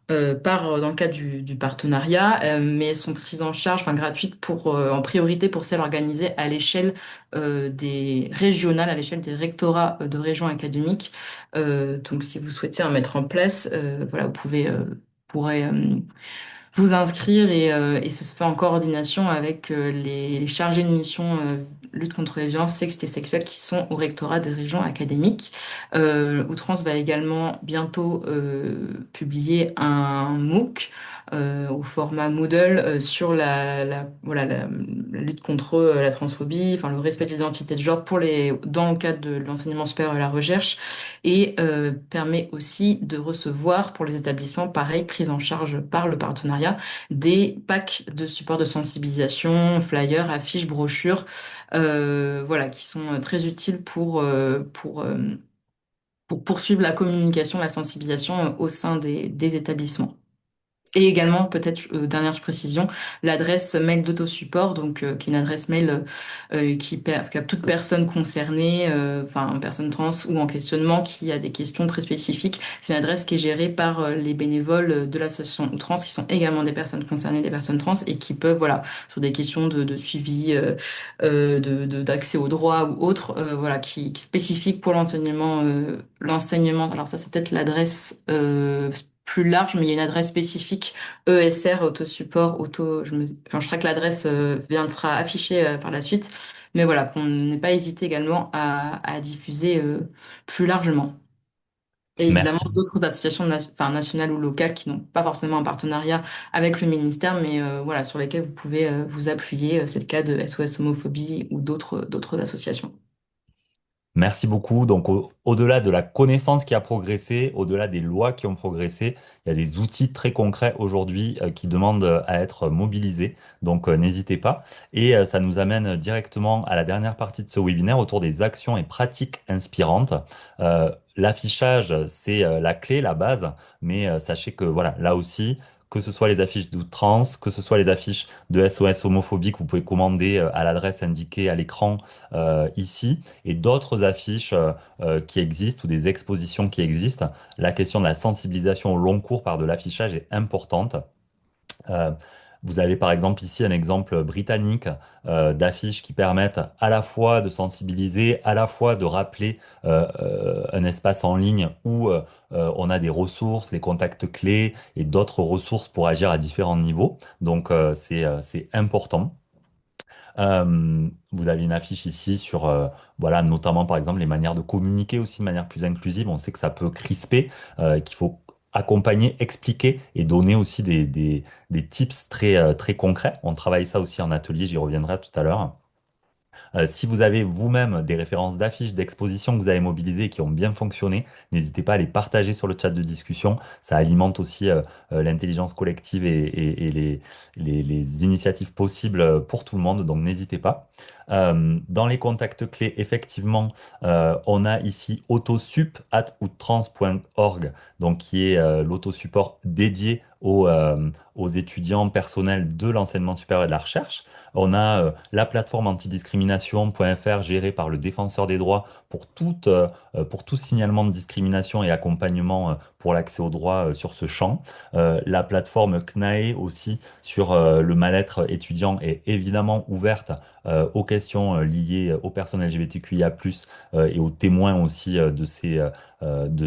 dans le cadre du partenariat, mais elles sont prises en charge, enfin gratuites en priorité pour celles organisées à l'échelle des régionales, à l'échelle des rectorats de régions académiques. Donc si vous souhaitez en mettre en place, voilà, vous pourrez vous inscrire et ce se fait en coordination avec les chargés de mission lutte contre les violences sexistes et sexuelles qui sont au rectorat des régions académiques. Outrance va également bientôt publier un MOOC au format Moodle sur voilà, la lutte contre la transphobie, enfin le respect de l'identité de genre dans le cadre de l'enseignement supérieur et la recherche et permet aussi de recevoir pour les établissements, pareil, prise en charge par le partenariat, des packs de support de sensibilisation, flyers, affiches, brochures, voilà, qui sont très utiles pour poursuivre la communication, la sensibilisation au sein des établissements. Et également, peut-être, dernière précision, l'adresse mail d'autosupport, donc qui est une adresse mail qui a toute personne concernée, enfin personne trans ou en questionnement, qui a des questions très spécifiques. C'est une adresse qui est gérée par les bénévoles de l'association trans, qui sont également des personnes concernées, des personnes trans, et qui peuvent, voilà, sur des questions de suivi, d'accès aux droits ou autres, voilà, qui est spécifique pour l'enseignement. Alors ça, c'est peut-être l'adresse plus large, mais il y a une adresse spécifique ESR, autosupport, enfin, je crois que l'adresse sera affichée par la suite, mais voilà, qu'on n'ait pas hésité également à diffuser plus largement. Et évidemment, Merci. d'autres associations enfin, nationales ou locales qui n'ont pas forcément un partenariat avec le ministère, mais voilà, sur lesquelles vous pouvez vous appuyer. C'est le cas de SOS Homophobie ou d'autres associations. Merci beaucoup. Donc, au-delà de la connaissance qui a progressé, au-delà des lois qui ont progressé, il y a des outils très concrets aujourd'hui qui demandent à être mobilisés. Donc, n'hésitez pas. Et ça nous amène directement à la dernière partie de ce webinaire autour des actions et pratiques inspirantes. L'affichage, c'est la clé, la base, mais sachez que voilà, là aussi, que ce soit les affiches d'outrance, que ce soit les affiches de SOS homophobie que vous pouvez commander à l'adresse indiquée à l'écran ici, et d'autres affiches qui existent ou des expositions qui existent. La question de la sensibilisation au long cours par de l'affichage est importante. Euh, Vous avez par exemple ici un exemple britannique d'affiches qui permettent à la fois de sensibiliser, à la fois de rappeler un espace en ligne où on a des ressources, les contacts clés et d'autres ressources pour agir à différents niveaux. Donc c'est important. Vous avez une affiche ici sur, voilà, notamment par exemple les manières de communiquer aussi de manière plus inclusive. On sait que ça peut crisper, qu'il faut accompagner, expliquer et donner aussi des tips très concrets. On travaille ça aussi en atelier, j'y reviendrai tout à l'heure. Si vous avez vous-même des références d'affiches, d'expositions que vous avez mobilisées et qui ont bien fonctionné, n'hésitez pas à les partager sur le chat de discussion. Ça alimente aussi l'intelligence collective et les initiatives possibles pour tout le monde, donc n'hésitez pas. Dans les contacts clés, effectivement, on a ici autosup@outtrans.org, donc qui est l'autosupport dédié aux étudiants personnels de l'enseignement supérieur et de la recherche. On a la plateforme antidiscrimination.fr gérée par le défenseur des droits pour tout signalement de discrimination et accompagnement pour l'accès aux droits sur ce champ. La plateforme CNAE aussi sur le mal-être étudiant est évidemment ouverte aux questions liées aux personnes LGBTQIA+, et aux témoins aussi de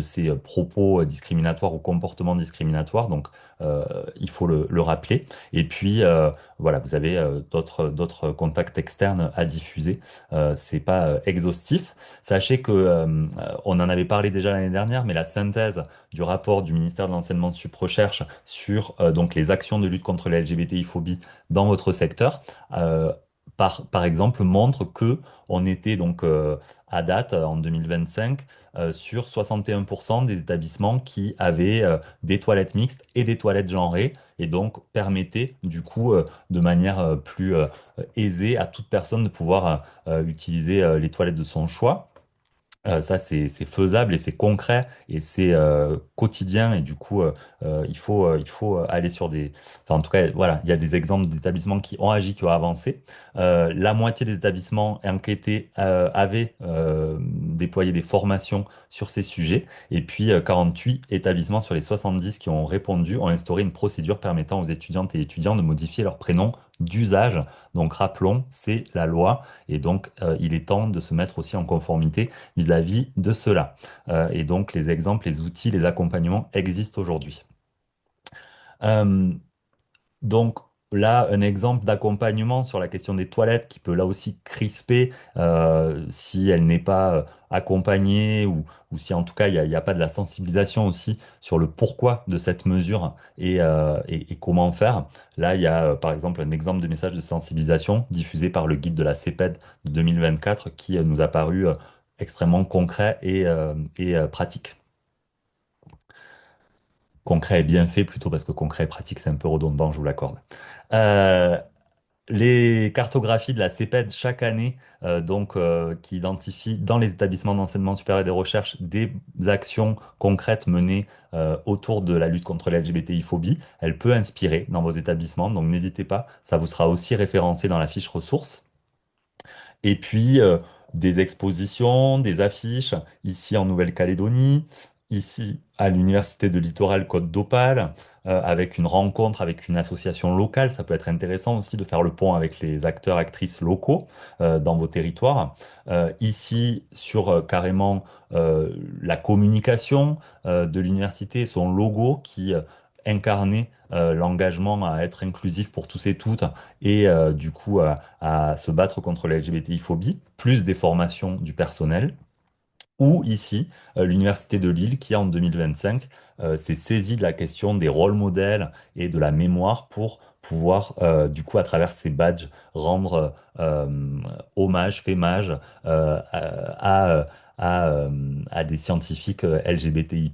ces propos discriminatoires ou comportements discriminatoires. Donc, il faut le rappeler. Et puis, voilà, vous avez d'autres contacts externes à diffuser. C'est pas exhaustif. Sachez que on en avait parlé déjà l'année dernière, mais la synthèse du rapport du ministère de l'Enseignement Sup Recherche sur donc les actions de lutte contre la LGBTI-phobie dans votre secteur, par exemple, montre que on était donc à date en 2025 sur 61% des établissements qui avaient des toilettes mixtes et des toilettes genrées et donc permettait du coup de manière plus aisée à toute personne de pouvoir utiliser les toilettes de son choix. Ça, c'est faisable et c'est concret et c'est quotidien et du coup, il faut aller sur des... Enfin, en tout cas, voilà, il y a des exemples d'établissements qui ont agi, qui ont avancé. La moitié des établissements enquêtés avaient déployé des formations sur ces sujets et puis 48 établissements sur les 70 qui ont répondu ont instauré une procédure permettant aux étudiantes et étudiants de modifier leur prénom d'usage. Donc, rappelons, c'est la loi et donc il est temps de se mettre aussi en conformité vis-à-vis de cela. Et donc les exemples, les outils, les accompagnements existent aujourd'hui. Euh, Donc là, un exemple d'accompagnement sur la question des toilettes qui peut là aussi crisper si elle n'est pas accompagnée ou si en tout cas il y a pas de la sensibilisation aussi sur le pourquoi de cette mesure et comment faire. Là, il y a par exemple un exemple de message de sensibilisation diffusé par le guide de la CEPED de 2024 qui nous a paru extrêmement concret et pratique. Concret et bien fait plutôt parce que concret et pratique c'est un peu redondant, je vous l'accorde. Euh, les cartographies de la CEPED chaque année, qui identifient dans les établissements d'enseignement supérieur et de recherche des actions concrètes menées autour de la lutte contre la LGBTI-phobie, elle peut inspirer dans vos établissements, donc n'hésitez pas, ça vous sera aussi référencé dans la fiche ressources. Et puis, des expositions, des affiches, ici en Nouvelle-Calédonie, ici à l'Université de Littoral Côte d'Opale, avec une rencontre avec une association locale. Ça peut être intéressant aussi de faire le pont avec les acteurs, actrices locaux dans vos territoires. Ici, sur carrément la communication de l'université, son logo qui incarnait l'engagement à être inclusif pour tous et toutes et du coup à se battre contre la LGBTI-phobie, plus des formations du personnel, ou ici, l'Université de Lille qui, en 2025, s'est saisie de la question des rôles modèles et de la mémoire pour pouvoir, du coup, à travers ces badges, rendre hommage, fémage à des scientifiques LGBTI+,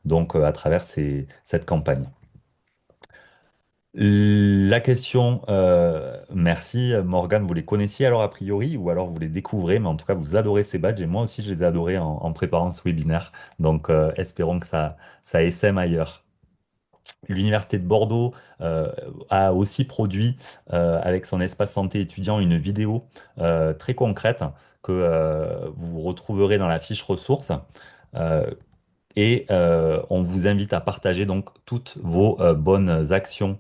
donc à travers cette campagne. La question, merci Morgane, vous les connaissiez alors a priori ou alors vous les découvrez, mais en tout cas vous adorez ces badges et moi aussi je les ai adorés en préparant ce webinaire. Donc espérons que ça essaime ailleurs. L'Université de Bordeaux a aussi produit avec son espace santé étudiant une vidéo très concrète que vous retrouverez dans la fiche ressources. Euh, on vous invite à partager donc toutes vos bonnes actions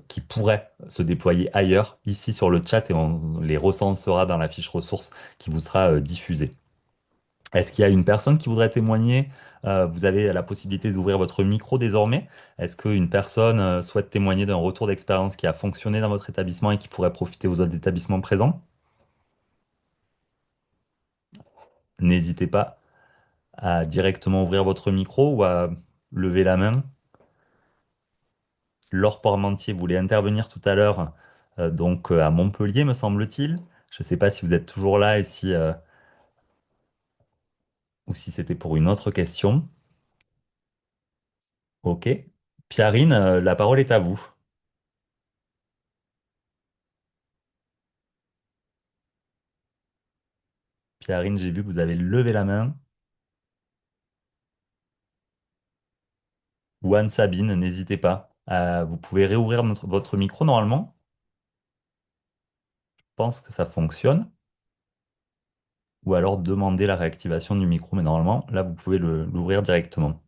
qui pourraient se déployer ailleurs, ici sur le chat, et on les recensera dans la fiche ressources qui vous sera diffusée. Est-ce qu'il y a une personne qui voudrait témoigner? Vous avez la possibilité d'ouvrir votre micro désormais. Est-ce qu'une personne souhaite témoigner d'un retour d'expérience qui a fonctionné dans votre établissement et qui pourrait profiter aux autres établissements présents? N'hésitez pas à directement ouvrir votre micro ou à lever la main. Laure Parmentier voulait intervenir tout à l'heure, à Montpellier, me semble-t-il. Je ne sais pas si vous êtes toujours là et si, ou si c'était pour une autre question. Ok. Pierrine, la parole est à vous. Pierrine, j'ai vu que vous avez levé la main. Ou Anne-Sabine, n'hésitez pas. Vous pouvez réouvrir votre micro normalement. Je pense que ça fonctionne. Ou alors demander la réactivation du micro, mais normalement, là, vous pouvez l'ouvrir directement.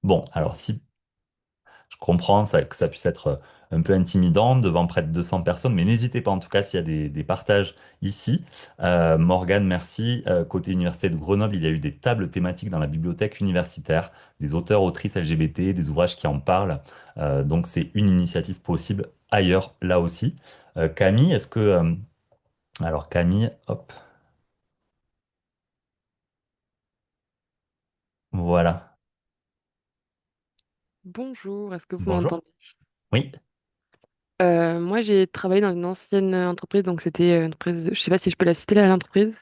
Bon, alors si je comprends que ça puisse être un peu intimidant devant près de 200 personnes, mais n'hésitez pas en tout cas s'il y a des partages ici. Morgane, merci. Côté Université de Grenoble, il y a eu des tables thématiques dans la bibliothèque universitaire, des auteurs, autrices LGBT, des ouvrages qui en parlent. Donc c'est une initiative possible ailleurs, là aussi. Camille, est-ce que... alors Camille, hop, voilà. Bonjour, est-ce que vous Bonjour. m'entendez? Oui, Moi, j'ai travaillé dans une ancienne entreprise, donc c'était une entreprise, je sais pas si je peux la citer là, l'entreprise.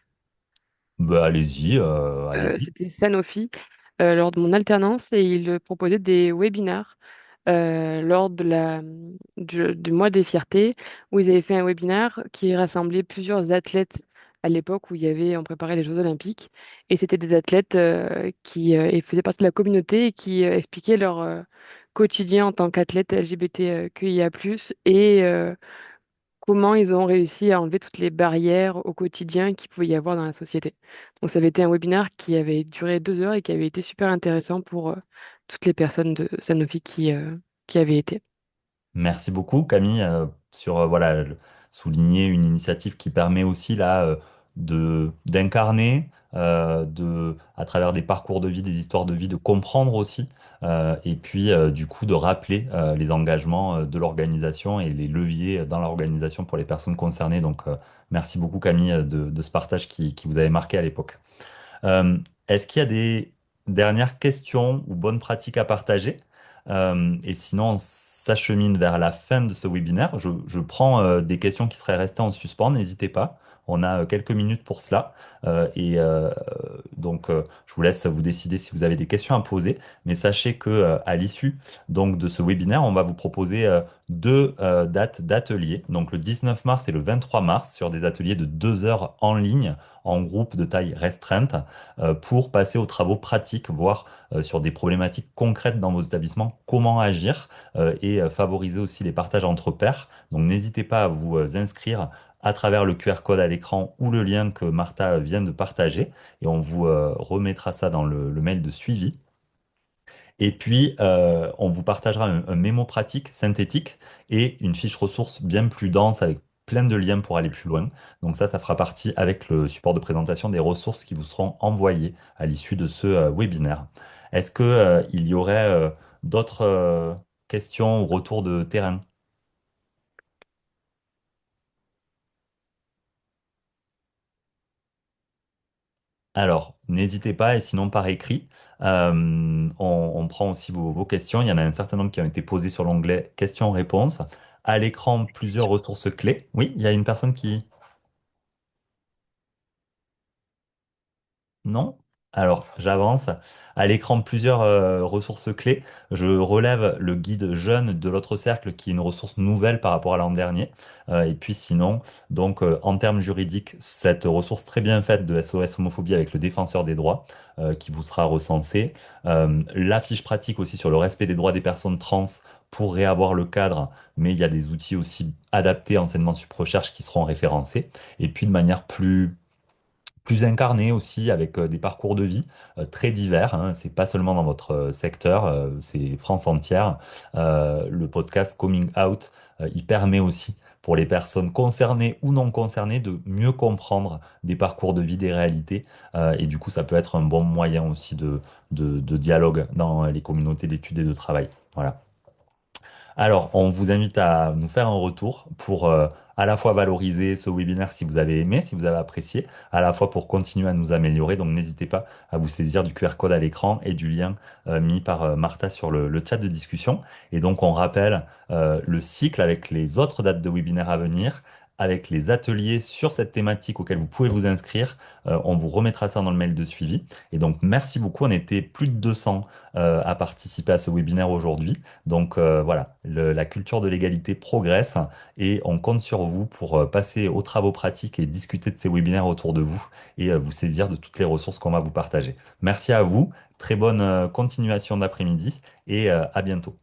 bah, allez-y, allez-y. C'était Sanofi lors de mon alternance et ils proposaient des webinaires lors du mois des fiertés où ils avaient fait un webinaire qui rassemblait plusieurs athlètes à l'époque où on préparait les Jeux Olympiques et c'était des athlètes qui faisaient partie de la communauté et qui expliquaient leur quotidien en tant qu'athlète LGBTQIA+, et comment ils ont réussi à enlever toutes les barrières au quotidien qu'il pouvait y avoir dans la société. Donc ça avait été un webinaire qui avait duré 2 heures et qui avait été super intéressant pour toutes les personnes de Sanofi qui avaient été. Merci beaucoup, Camille, sur voilà, souligner une initiative qui permet aussi là d'incarner, à travers des parcours de vie, des histoires de vie, de comprendre aussi, et puis du coup de rappeler les engagements de l'organisation et les leviers dans l'organisation pour les personnes concernées. Donc, merci beaucoup Camille de ce partage qui vous avait marqué à l'époque. Euh, Est-ce qu'il y a des dernières questions ou bonnes pratiques à partager? Et sinon, on s'achemine vers la fin de ce webinaire. Je prends des questions qui seraient restées en suspens, n'hésitez pas. On a quelques minutes pour cela. Je vous laisse vous décider si vous avez des questions à poser. Mais sachez que à l'issue donc de ce webinaire, on va vous proposer deux dates d'ateliers. Donc le 19 mars et le 23 mars sur des ateliers de 2 heures en ligne en groupe de taille restreinte pour passer aux travaux pratiques, voire sur des problématiques concrètes dans vos établissements, comment agir favoriser aussi les partages entre pairs. Donc n'hésitez pas à vous inscrire à travers le QR code à l'écran ou le lien que Martha vient de partager et on vous remettra ça dans le mail de suivi. Et puis, on vous partagera un mémo pratique, synthétique, et une fiche ressource bien plus dense avec plein de liens pour aller plus loin. Donc ça fera partie avec le support de présentation des ressources qui vous seront envoyées à l'issue de ce webinaire. Est-ce que, il y aurait d'autres questions ou retours de terrain? Alors, n'hésitez pas, et sinon par écrit, on prend aussi vos questions. Il y en a un certain nombre qui ont été posées sur l'onglet questions-réponses. À l'écran, plusieurs ressources clés. Oui, il y a une personne qui... Non? Alors, j'avance. À l'écran, plusieurs ressources clés. Je relève le guide jeune de l'autre cercle, qui est une ressource nouvelle par rapport à l'an dernier. Et puis sinon, donc en termes juridiques, cette ressource très bien faite de SOS homophobie avec le défenseur des droits, qui vous sera recensée. La fiche pratique aussi sur le respect des droits des personnes trans pour réavoir le cadre, mais il y a des outils aussi adaptés enseignement sup recherche qui seront référencés. Et puis de manière plus incarné aussi, avec des parcours de vie très divers, hein. C'est pas seulement dans votre secteur, c'est France entière. Le podcast Coming Out, il permet aussi pour les personnes concernées ou non concernées de mieux comprendre des parcours de vie, des réalités. Et du coup, ça peut être un bon moyen aussi de dialogue dans les communautés d'études et de travail. Voilà. Alors, on vous invite à nous faire un retour pour à la fois valoriser ce webinaire si vous avez aimé, si vous avez apprécié, à la fois pour continuer à nous améliorer. Donc, n'hésitez pas à vous saisir du QR code à l'écran et du lien mis par Martha sur le chat de discussion. Et donc, on rappelle le cycle avec les autres dates de webinaire à venir, avec les ateliers sur cette thématique auxquels vous pouvez vous inscrire. On vous remettra ça dans le mail de suivi. Et donc, merci beaucoup. On était plus de 200 à participer à ce webinaire aujourd'hui. Donc voilà, la culture de l'égalité progresse et on compte sur vous pour passer aux travaux pratiques et discuter de ces webinaires autour de vous et vous saisir de toutes les ressources qu'on va vous partager. Merci à vous, très bonne continuation d'après-midi et à bientôt.